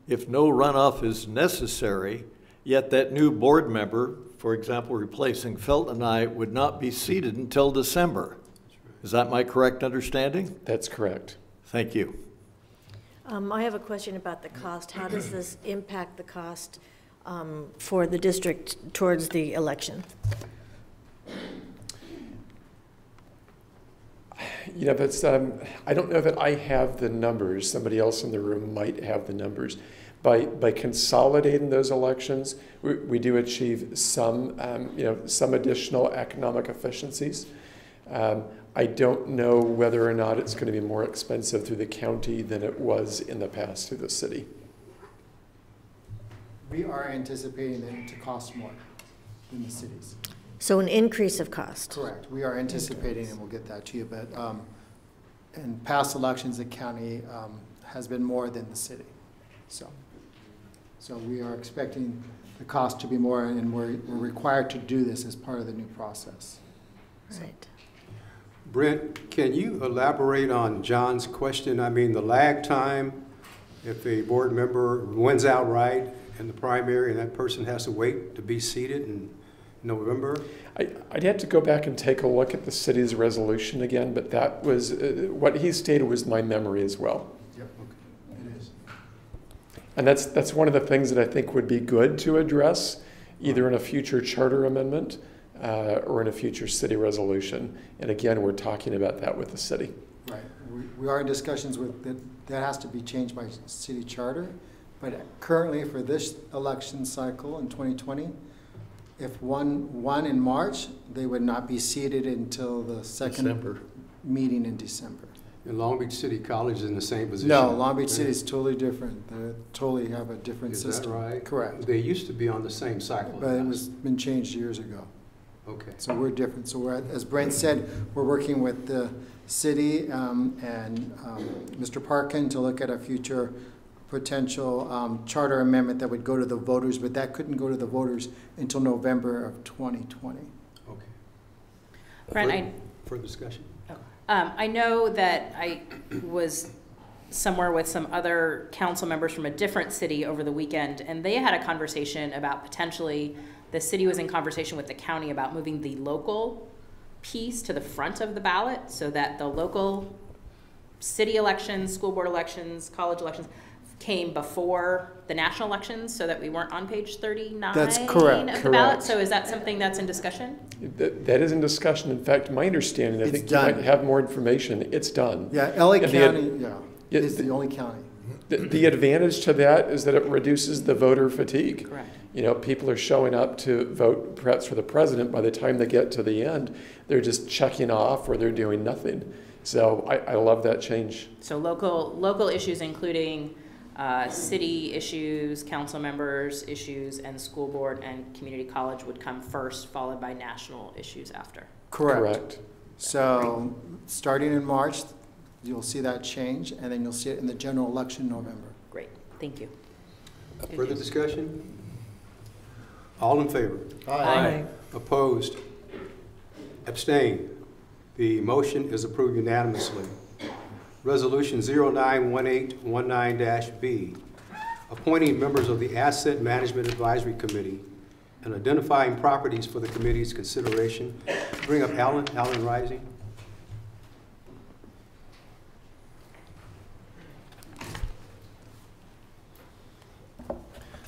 If no runoff is necessary, yet that new board member, for example, replacing Felton and I, would not be seated until December. Is that my correct understanding? That's correct. Thank you. I have a question about the cost. How does this impact the cost for the district towards the election? You know, that's, I don't know that I have the numbers. Somebody else in the room might have the numbers. By consolidating those elections, we do achieve some, you know, some additional economic efficiencies. I don't know whether or not it's going to be more expensive through the county than it was in the past through the city. We are anticipating it to cost more than the cities. So an increase of cost? Correct. We are anticipating, and we'll get that to you, but in past elections, the county has been more than the city. So we are expecting the cost to be more, and we're required to do this as part of the new process. Right. Brent, can you elaborate on John's question? I mean, the lag time if a board member wins outright in the primary and that person has to wait to be seated in November? I'd have to go back and take a look at the city's resolution again, but that was, what he stated was my memory as well. Yep, okay, it is. And that's one of the things that I think would be good to address, either in a future charter amendment or in a future city resolution. And again, we're talking about that with the city. Right. We are in discussions with that has to be changed by city charter. But currently for this election cycle in 2020, if one won in March, they would not be seated until the second meeting in December. And Long Beach City College is in the same position? No, Long Beach City is totally different. They totally have a different system. Is that right? Correct. They used to be on the same cycle. But it was been changed years ago. Okay. So we're different. So we're, as Brent said, we're working with the city and Mr. Parkin to look at a future potential charter amendment that would go to the voters, but that couldn't go to the voters until November of 2020. Okay. Brent, for discussion. I know that I was somewhere with some other council members from a different city over the weekend, and they had a conversation about potentially, the city was in conversation with the county about moving the local piece to the front of the ballot so that the local city elections, school board elections, college elections came before the national elections so that we weren't on page 39 That's correct. of the ballot. So is that something that's in discussion? That is in discussion. In fact, my understanding, I think you might have more information, it's done. Yeah, LA County, is the only county. The advantage to that is that it reduces the voter fatigue. Correct. You know, people are showing up to vote perhaps for the president. By the time they get to the end, they're just checking off or they're doing nothing. So I love that change. So local issues including city issues, council members issues, and school board and community college would come first, followed by national issues after. Correct. So starting in March, you'll see that change, and then you'll see it in the general election in November. Great, thank you. Further discussion? All in favor? Aye. Opposed? Abstained? The motion is approved unanimously. Resolution 091819-B, appointing members of the Asset Management Advisory Committee and identifying properties for the committee's consideration. Bring up Alan Rising.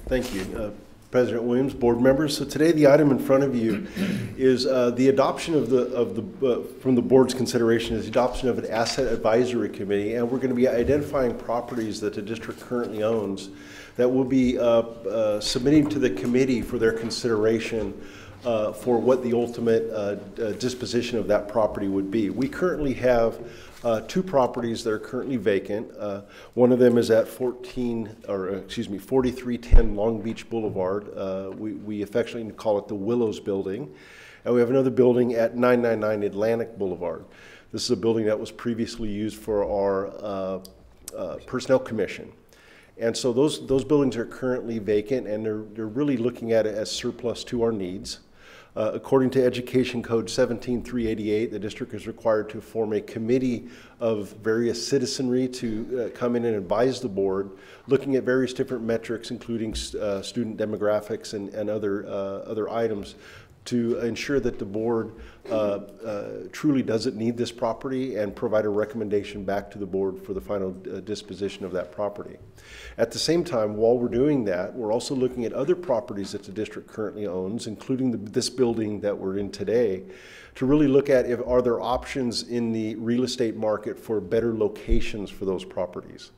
Thank you, President Williams, board members. So today the item in front of you is the adoption from the board's consideration is the adoption of an asset advisory committee, and we're going to be identifying properties that the district currently owns that will be submitting to the committee for their consideration for what the ultimate disposition of that property would be. We currently have two properties that are currently vacant. One of them is at 4310 Long Beach Boulevard. We affectionately call it the Willows Building. And we have another building at 999 Atlantic Boulevard. This is a building that was previously used for our Personnel Commission. And so those buildings are currently vacant, and they're really looking at it as surplus to our needs. According to Education Code 17388, the district is required to form a committee of various citizenry to come in and advise the board, looking at various different metrics, including student demographics and other items, to ensure that the board truly doesn't need this property and provide a recommendation back to the board for the final disposition of that property. At the same time, while we're doing that, we're also looking at other properties that the district currently owns, including this building that we're in today, to really look at are there options in the real estate market for better locations for those properties.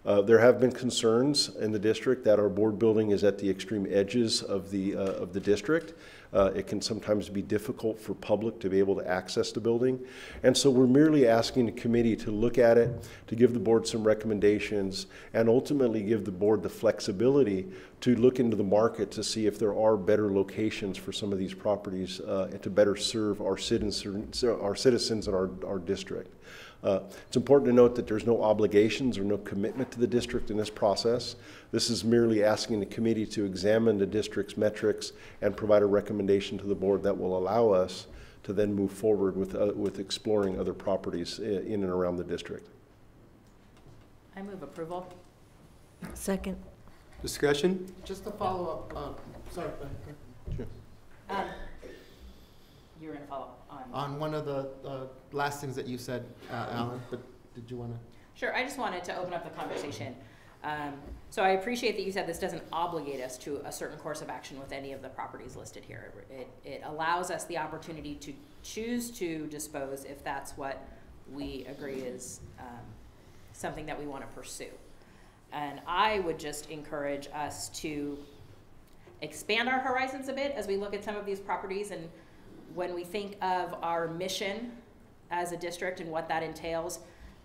There have been concerns in the district that our board building is at the extreme edges of the district. It can sometimes be difficult for public to be able to access the building. And so we're merely asking the committee to look at it, to give the board some recommendations, and ultimately give the board the flexibility to look into the market to see if there are better locations for some of these properties and to better serve our citizens in our district. It's important to note that there's no obligations or no commitment to the district in this process. This is merely asking the committee to examine the district's metrics and provide a recommendation to the board that will allow us to then move forward with exploring other properties in and around the district. I move approval. Second. Discussion? Just to follow up, sorry. Sure. You were going to follow up on one of the last things that you said, Alan, but did you want to? Sure, I just wanted to open up the conversation. So I appreciate that you said this doesn't obligate us to a certain course of action with any of the properties listed here. It allows us the opportunity to choose to dispose if that's what we agree is something that we want to pursue. And I would just encourage us to expand our horizons a bit as we look at some of these properties, and when we think of our mission as a district and what that entails,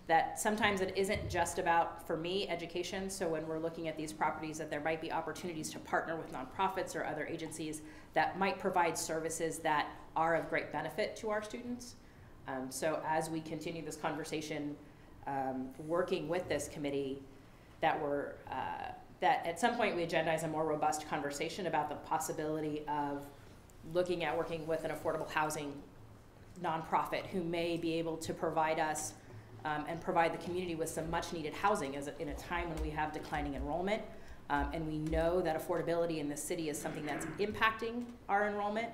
that sometimes it isn't just about, for me, education. So when we're looking at these properties, that there might be opportunities to partner with nonprofits or other agencies that might provide services that are of great benefit to our students. So as we continue this conversation, working with this committee, that at some point we agendize a more robust conversation about the possibility of looking at working with an affordable housing nonprofit who may be able to provide us and provide the community with some much needed housing in a time when we have declining enrollment. And we know that affordability in this city is something that's impacting our enrollment,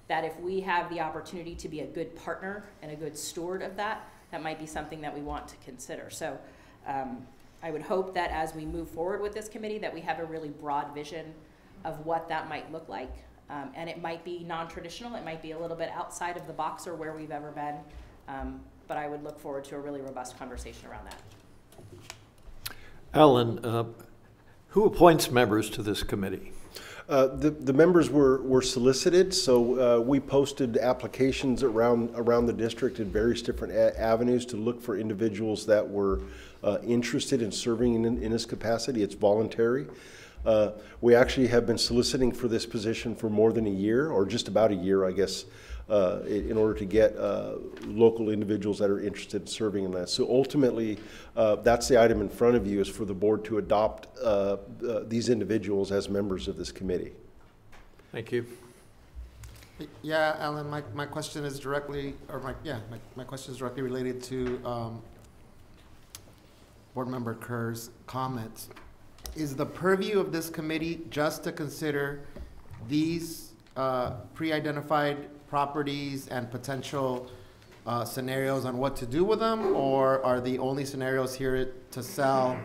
that if we have the opportunity to be a good partner and a good steward of that, that might be something that we want to consider. So I would hope that as we move forward with this committee that we have a really broad vision of what that might look like. And it might be non-traditional, it might be a little bit outside of the box or where we've ever been, but I would look forward to a really robust conversation around that. Alan, who appoints members to this committee? The members were solicited, so we posted applications around the district in various different avenues to look for individuals that were interested in serving in this capacity. It's voluntary. We actually have been soliciting for this position for more than a year, or just about a year, I guess, in order to get local individuals that are interested in serving in that. So ultimately, that's the item in front of you, is for the board to adopt these individuals as members of this committee. Thank you. Yeah, Alan, my question is directly, my question is directly related to Board Member Kerr's comments. Is the purview of this committee just to consider these pre-identified properties and potential scenarios on what to do with them, or are the only scenarios here to sell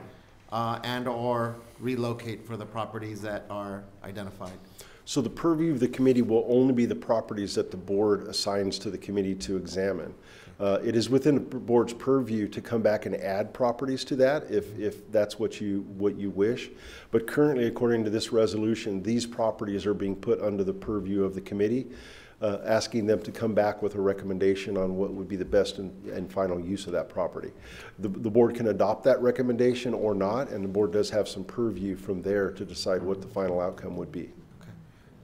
and or relocate for the properties that are identified? So the purview of the committee will only be the properties that the board assigns to the committee to examine. It is within the board's purview to come back and add properties to that if that's what you wish. But currently, according to this resolution, these properties are being put under the purview of the committee, asking them to come back with a recommendation on what would be the best and final use of that property. The board can adopt that recommendation or not, and the board does have some purview from there to decide what the final outcome would be.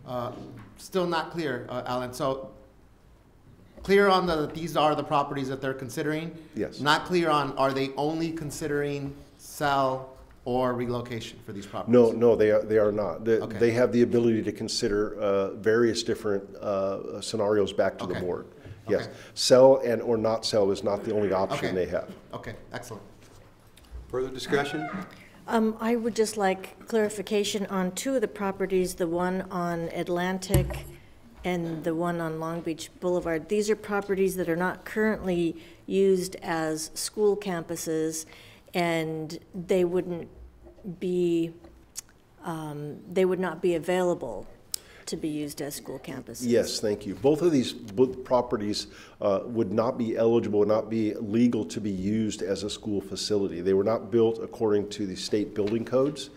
Okay. Still not clear, Alan. So clear on these are the properties that they're considering? Yes. Not clear on, are they only considering sell or relocation for these properties? No, they are not. Okay. They have the ability to consider various different scenarios back to the board. Yes. Okay. Sell and or not sell is not the only option they have. Okay, excellent. Further discussion? I would just like clarification on two of the properties, the one on Atlantic and the one on Long Beach Boulevard. These are properties that are not currently used as school campuses, and they wouldn't be, they would not be available to be used as school campuses. Yes, thank you. Both of these properties would not be eligible, would not be legal to be used as a school facility. They were not built according to the state building codes.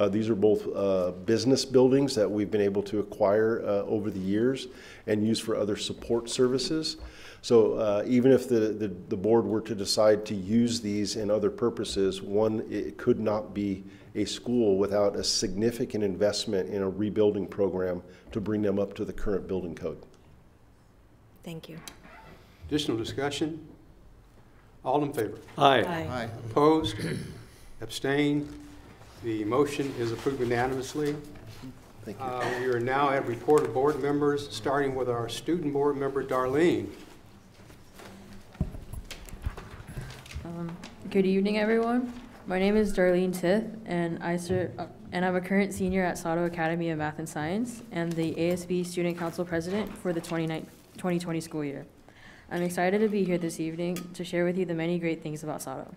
These are both business buildings that we've been able to acquire over the years and use for other support services. So even if the board were to decide to use these in other purposes, one, it could not be a school without a significant investment in a rebuilding program to bring them up to the current building code. Thank you. Additional discussion? All in favor? Aye. Aye. Opposed? Abstained? The motion is approved unanimously. Thank you. We are now at report of board members, starting with our student board member, Darlene. Good evening, everyone. My name is Darlene Tith, and I'm a current senior at Sato Academy of Math and Science and the ASB Student Council President for the 2020 school year. I'm excited to be here this evening to share with you the many great things about Sato.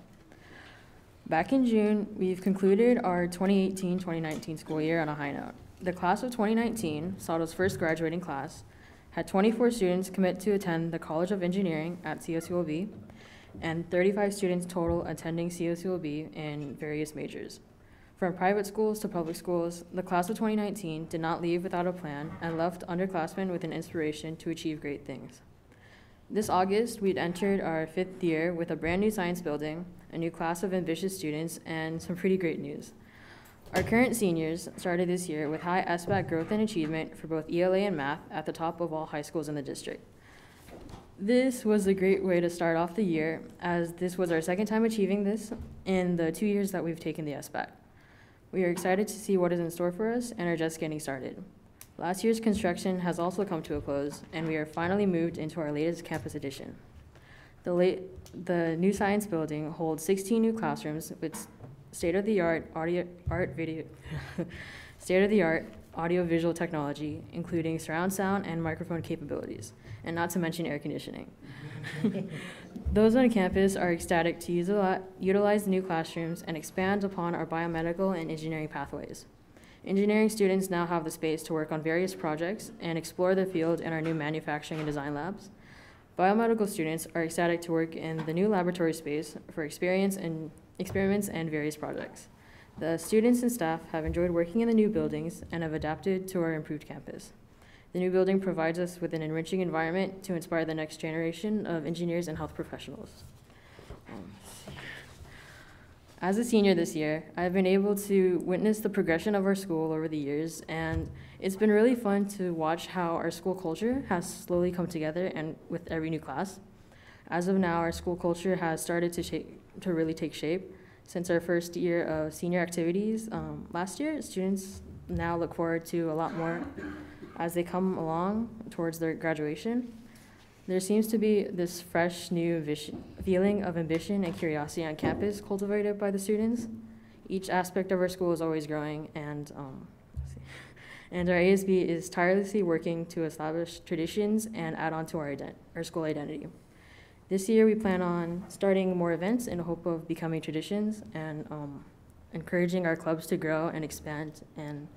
Back in June, we've concluded our 2018-2019 school year on a high note. The class of 2019, Sato's first graduating class, had 24 students commit to attend the College of Engineering at CSULB, and 35 students total attending CSULB in various majors. From private schools to public schools, the class of 2019 did not leave without a plan and left underclassmen with an inspiration to achieve great things. This August, we'd entered our 5th year with a brand new science building, a new class of ambitious students, and some pretty great news. Our current seniors started this year with high SBAC growth and achievement for both ELA and math at the top of all high schools in the district. This was a great way to start off the year, as this was our second time achieving this in the 2 years that we've taken the SBAC. We are excited to see what is in store for us and are just getting started. Last year's construction has also come to a close, and we are finally moved into our latest campus addition. The new science building holds 16 new classrooms with state-of-the-art audio-visual technology, including surround sound and microphone capabilities, and not to mention air conditioning. Those on campus are ecstatic to utilize the new classrooms and expand upon our biomedical and engineering pathways. Engineering students now have the space to work on various projects and explore the field in our new manufacturing and design labs. Biomedical students are ecstatic to work in the new laboratory space for experiments and various projects. The students and staff have enjoyed working in the new buildings and have adapted to our improved campus. The new building provides us with an enriching environment to inspire the next generation of engineers and health professionals. As a senior this year, I've been able to witness the progression of our school over the years, and it's been really fun to watch how our school culture has slowly come together and with every new class. As of now, our school culture has started to really take shape. Since our first year of senior activities last year, students now look forward to a lot more as they come along towards their graduation. There seems to be this fresh, new feeling of ambition and curiosity on campus cultivated by the students. Each aspect of our school is always growing, and our ASB is tirelessly working to establish traditions and add on to our school identity. This year, we plan on starting more events in the hope of becoming traditions and encouraging our clubs to grow and expand and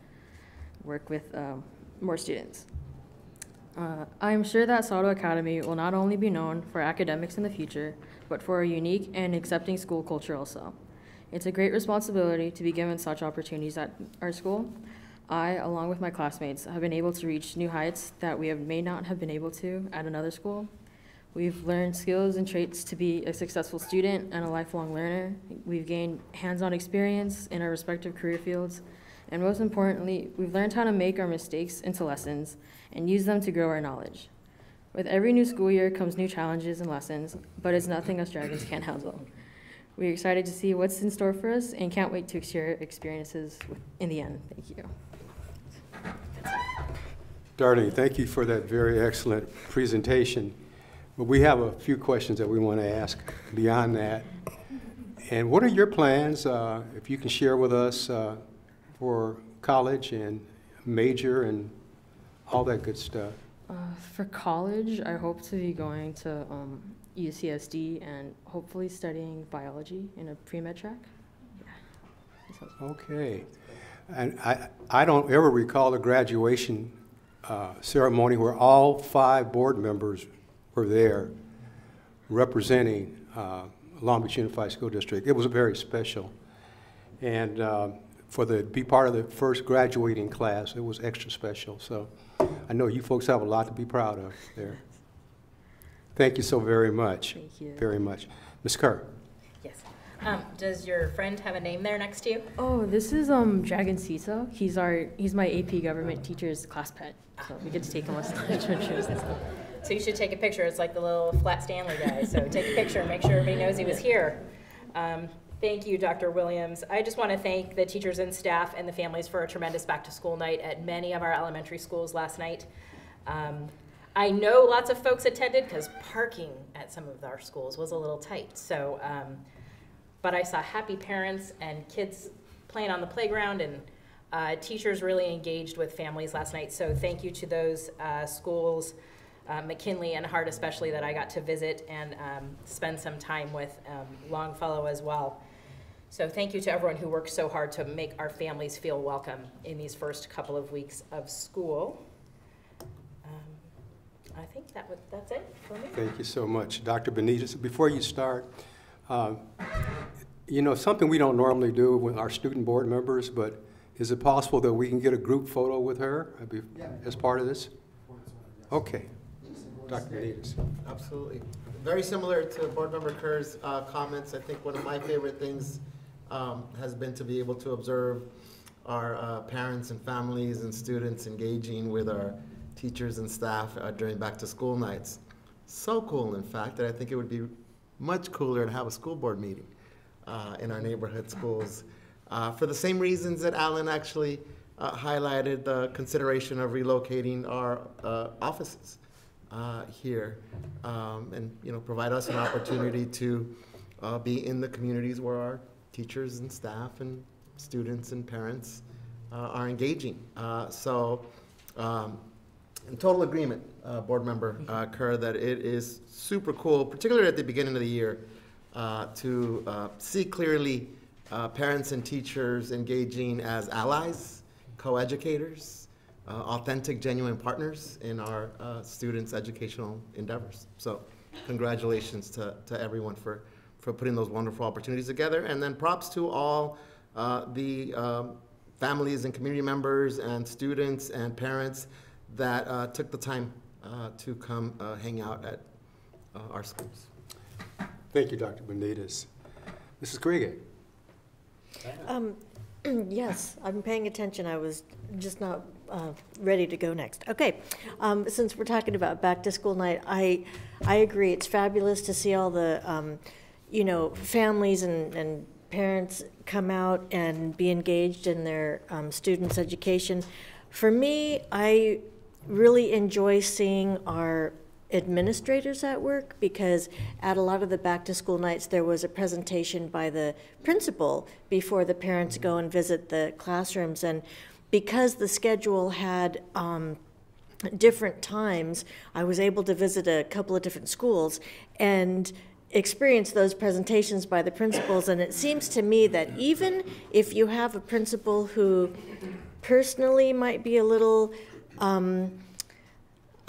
work with more students. I am sure that Sato Academy will not only be known for academics in the future, but for a unique and accepting school culture also. It's a great responsibility to be given such opportunities at our school. I, along with my classmates, have been able to reach new heights that we may not have been able to at another school. We've learned skills and traits to be a successful student and a lifelong learner. We've gained hands-on experience in our respective career fields. And most importantly, we've learned how to make our mistakes into lessons and use them to grow our knowledge. With every new school year comes new challenges and lessons, but it's nothing us dragons can't handle. We're excited to see what's in store for us and can't wait to share experiences in the end. Thank you. Darlene, thank you for that very excellent presentation. But we have a few questions that we want to ask beyond that. And what are your plans, if you can share with us, for college and major and all that good stuff? For college, I hope to be going to UCSD and hopefully studying biology in a pre-med track. Yeah. Okay. And I don't ever recall a graduation ceremony where all 5 board members were there representing Long Beach Unified School District. It was very special. And be part of the first graduating class, it was extra special. So I know you folks have a lot to be proud of there. Thank you so very much. Thank you. Very much. Ms. Kerr. Yes. Does your friend have a name there next to you? Oh, this is Dragon Cito. He's my AP government teacher's class pet. So we get to take him on stage and shows and stuff. So you should take a picture. It's like the little Flat Stanley guy. So take a picture and make sure everybody knows he was here. Thank you, Dr. Williams. I just want to thank the teachers and staff and the families for a tremendous back-to-school night at many of our elementary schools last night. I know lots of folks attended because parking at some of our schools was a little tight. So but I saw happy parents and kids playing on the playground, and teachers really engaged with families last night. So thank you to those schools, McKinley and Hart especially, that I got to visit and spend some time with, Longfellow as well. So thank you to everyone who worked so hard to make our families feel welcome in these first couple of weeks of school. I think that's it for me. Thank you so much. Dr. Benitez, before you start, you know, something we don't normally do with our student board members, but is it possible that we can get a group photo with her as part of this? Okay. Dr. Benitez. Absolutely. Very similar to Board Member Kerr's comments. I think one of my favorite things has been to be able to observe our parents and families and students engaging with our teachers and staff during back-to-school nights. So cool, in fact, that I think it would be much cooler to have a school board meeting in our neighborhood schools. For the same reasons that Alan actually highlighted the consideration of relocating our offices here, and provide us an opportunity to be in the communities where our teachers and staff and students and parents are engaging. In total agreement, Board Member Kerr, that it is super cool, particularly at the beginning of the year, to see clearly parents and teachers engaging as allies, co-educators, authentic, genuine partners in our students' educational endeavors. So congratulations to everyone for putting those wonderful opportunities together. And then props to all the families and community members and students and parents that took the time to come hang out at our schools. Thank you, Dr. Benitez. Mrs. Grigg. Yes, I'm paying attention. I was just not ready to go next. Okay, since we're talking about back to school night, I agree. It's fabulous to see all the families and parents come out and be engaged in their students' education. For me, I really enjoy seeing our administrators at work, because at a lot of the back to school nights there was a presentation by the principal before the parents go and visit the classrooms, and because the schedule had different times, I was able to visit a couple of different schools and experience those presentations by the principals. And it seems to me that even if you have a principal who personally might be a little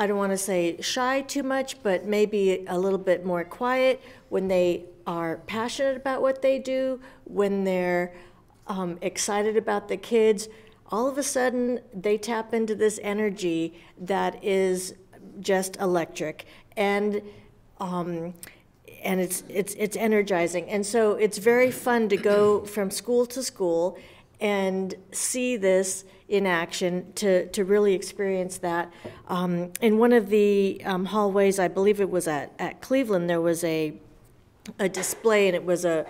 I don't want to say shy too much, but maybe a little bit more quiet, when they are passionate about what they do, when they're excited about the kids, all of a sudden they tap into this energy that is just electric, and it's energizing. And so it's very fun to go from school to school and see this in action, to really experience that. In one of the hallways, I believe it was at Cleveland, there was a display, and it was a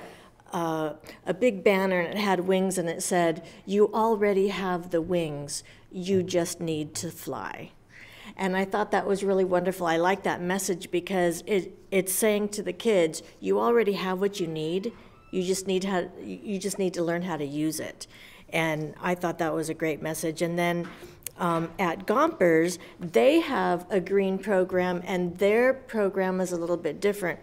big banner, and it had wings, and it said, "You already have the wings, you just need to fly." And I thought that was really wonderful. I like that message, because it's saying to the kids, you already have what you need, you just need to learn how to use it. And I thought that was a great message. And then at Gompers, they have a green program, and their program is a little bit different.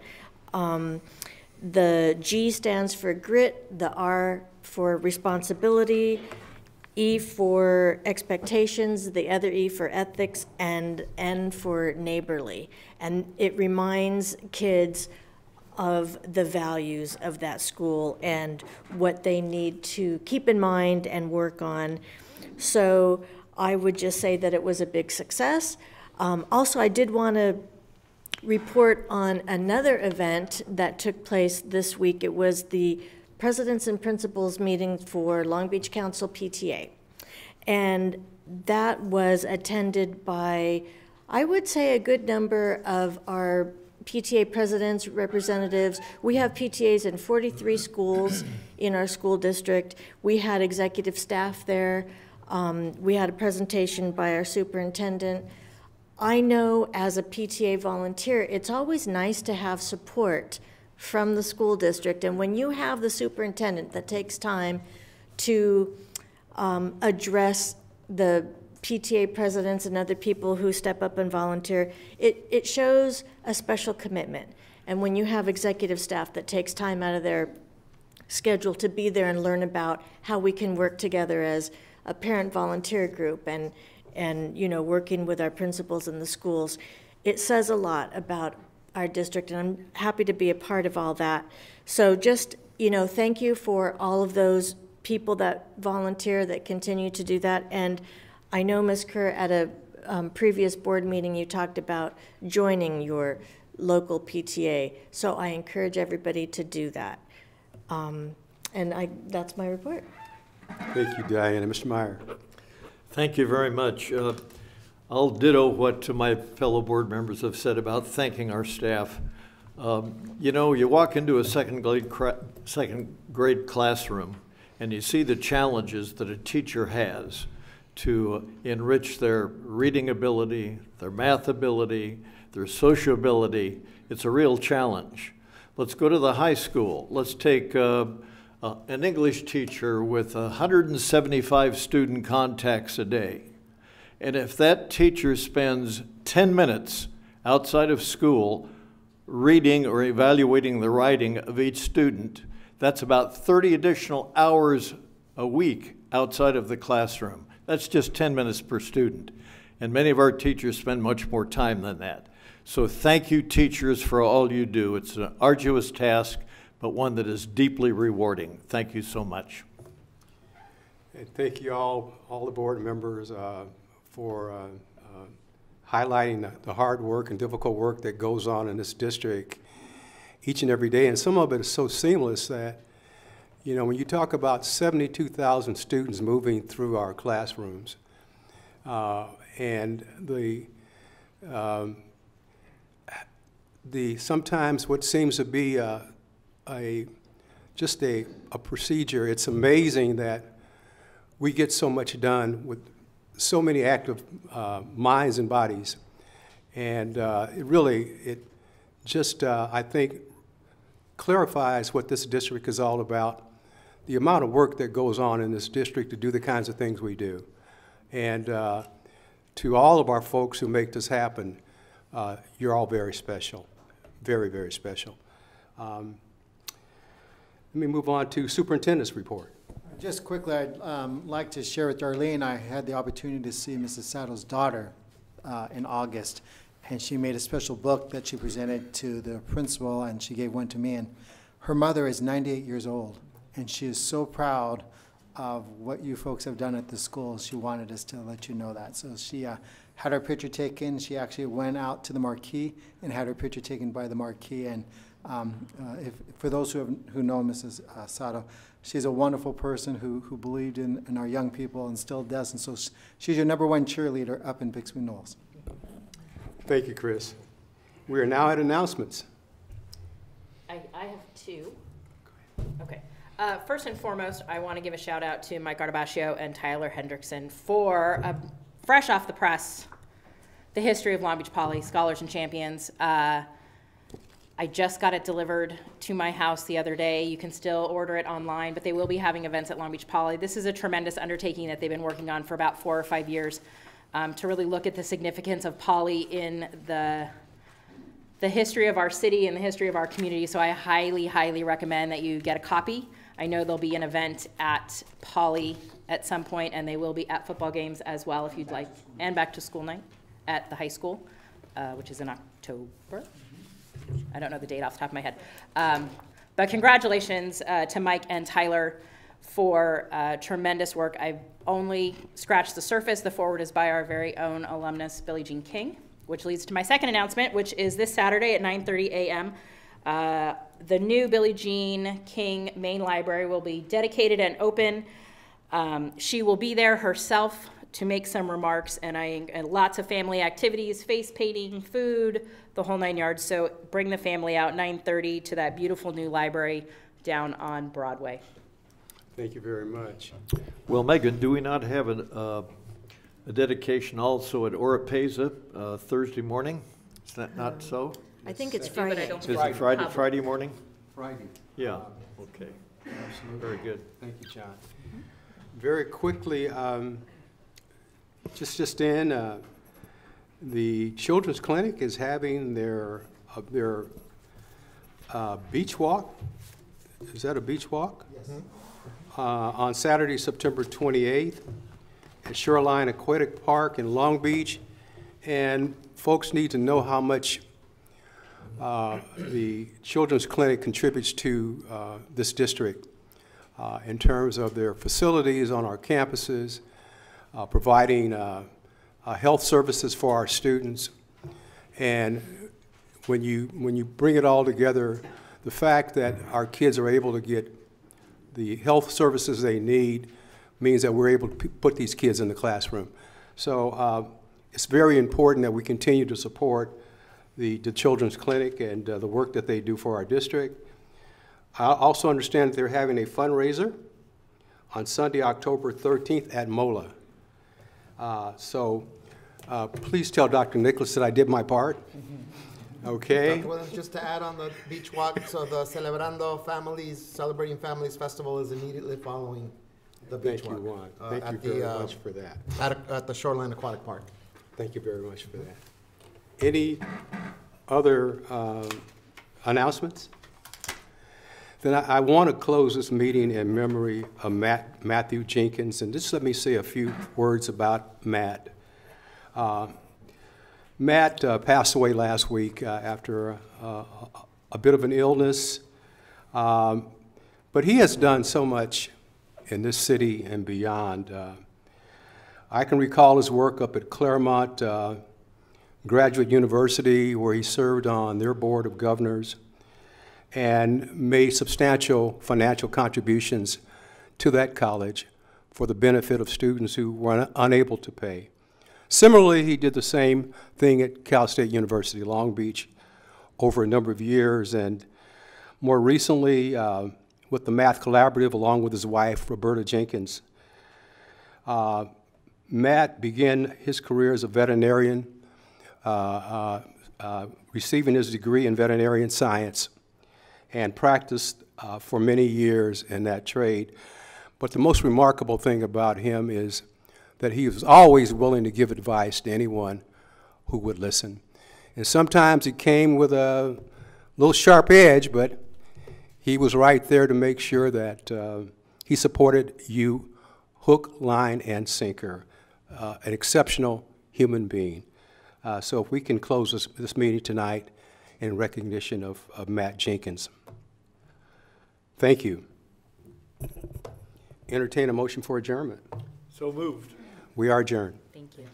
The G stands for grit, the R for responsibility, E for expectations, the other E for ethics, and N for neighborly. And it reminds kids of the values of that school and what they need to keep in mind and work on. So I would just say that it was a big success. Also, I did want to report on another event that took place this week. It was the Presidents and Principals meeting for Long Beach Council PTA. And that was attended by, I would say, a good number of our PTA presidents, representatives. We have PTAs in 43 schools in our school district. We had executive staff there. We had a presentation by our superintendent. I know as a PTA volunteer, it's always nice to have support from the school district. And when you have the superintendent that takes time to address the PTA presidents and other people who step up and volunteer, it shows a special commitment. And when you have executive staff that takes time out of their schedule to be there and learn about how we can work together as a parent volunteer group and you know, working with our principals in the schools, it says a lot about our district, and I'm happy to be a part of all that. So just, you know, thank you for all of those people that volunteer, that continue to do that. And I know, Ms. Kerr, at a previous board meeting, you talked about joining your local PTA. So I encourage everybody to do that. And that's my report. Thank you, Diana. Mr. Meyer. Thank you very much. I'll ditto what my fellow board members have said about thanking our staff. You know, you walk into a second grade classroom and you see the challenges that a teacher has to enrich their reading ability, their math ability, their sociability. It's a real challenge. Let's go to the high school. Let's take an English teacher with 175 student contacts a day. And if that teacher spends 10 minutes outside of school reading or evaluating the writing of each student, that's about 30 additional hours a week outside of the classroom. That's just 10 minutes per student. And many of our teachers spend much more time than that. So thank you, teachers, for all you do. It's an arduous task, but one that is deeply rewarding. Thank you so much. And thank you all the board members, for highlighting the hard work and difficult work that goes on in this district each and every day. And some of it is so seamless that, you know, when you talk about 72,000 students moving through our classrooms, and sometimes what seems to be just a procedure, it's amazing that we get so much done with so many active minds and bodies. And it just, I think, clarifies what this district is all about, the amount of work that goes on in this district to do the kinds of things we do. And to all of our folks who make this happen, you're all very special, very, very special. Let me move on to superintendent's report. Just quickly, I'd like to share with Darlene, I had the opportunity to see Mrs. Saddle's daughter in August, and she made a special book that she presented to the principal, and she gave one to me. And her mother is 98 years old, and she is so proud of what you folks have done at the school. She wanted us to let you know that. So she had her picture taken. She actually went out to the marquee and had her picture taken by the marquee. And for those who know Mrs. Sato, she's a wonderful person who believed in our young people and still does. And so she's your #1 cheerleader up in Bixby Knolls. Thank you, Chris. We are now at announcements. I have two. Okay. First and foremost, I want to give a shout out to Mike Artabascio and Tyler Hendrickson for fresh off the press, the history of Long Beach Poly, Scholars and Champions. I just got it delivered to my house the other day. You can still order it online, but they will be having events at Long Beach Poly. This is a tremendous undertaking that they've been working on for about 4 or 5 years, to really look at the significance of Poly in the history of our city and the history of our community. So I highly, highly recommend that you get a copy. I know there'll be an event at Poly at some point, and they will be at football games as well if you'd like, and back to school night at the high school, which is in October. I don't know the date off the top of my head. But congratulations to Mike and Tyler for tremendous work. I've only scratched the surface. The forward is by our very own alumnus, Billie Jean King, which leads to my second announcement, which is this Saturday at 9:30 a.m. The new Billie Jean King main library will be dedicated and open. She will be there herself to make some remarks, and lots of family activities, face painting, food, the whole 9 yards. So bring the family out 9:30 to that beautiful new library down on Broadway. Thank you very much. Well, Megan, do we not have a dedication also at Oropesa Thursday morning? Is that not so? I think it's Friday. Is it Friday morning? Friday. Yeah, okay. Absolutely. Very good. Thank you, John. Very quickly, just in, the Children's Clinic is having their beach walk. Is that a beach walk? Yes. On Saturday, September 28th at Shoreline Aquatic Park in Long Beach. And folks need to know how much the Children's Clinic contributes to this district in terms of their facilities on our campuses, providing health services for our students. And when you bring it all together, the fact that our kids are able to get the health services they need means that we're able to put these kids in the classroom. So it's very important that we continue to support the Children's Clinic and the work that they do for our district. I also understand that they're having a fundraiser on Sunday, October 13th at MOLA. Please tell Dr. Nicholas that I did my part. Okay. Dr. Williams, just to add on the beach walk, so the Celebrando Families, Celebrating Families Festival is immediately following the beach walk. Thank you very much for that. At the Shoreline Aquatic Park. Thank you very much for that. Any other announcements? Then I want to close this meeting in memory of Matthew Jenkins, and just let me say a few words about Matt. Matt passed away last week after a bit of an illness, but he has done so much in this city and beyond. I can recall his work up at Claremont Graduate University, where he served on their board of governors and made substantial financial contributions to that college for the benefit of students who were unable to pay. Similarly, he did the same thing at Cal State University, Long Beach, over a number of years, and more recently with the Math Collaborative, along with his wife, Roberta Jenkins. Matt began his career as a veterinarian, receiving his degree in veterinarian science, and practiced for many years in that trade. But the most remarkable thing about him is that he was always willing to give advice to anyone who would listen. And sometimes it came with a little sharp edge, but he was right there to make sure that he supported you hook, line, and sinker. An exceptional human being. So if we can close this meeting tonight in recognition of Matt Jenkins. Thank you. Entertain a motion for adjournment. So moved. We are adjourned. Thank you.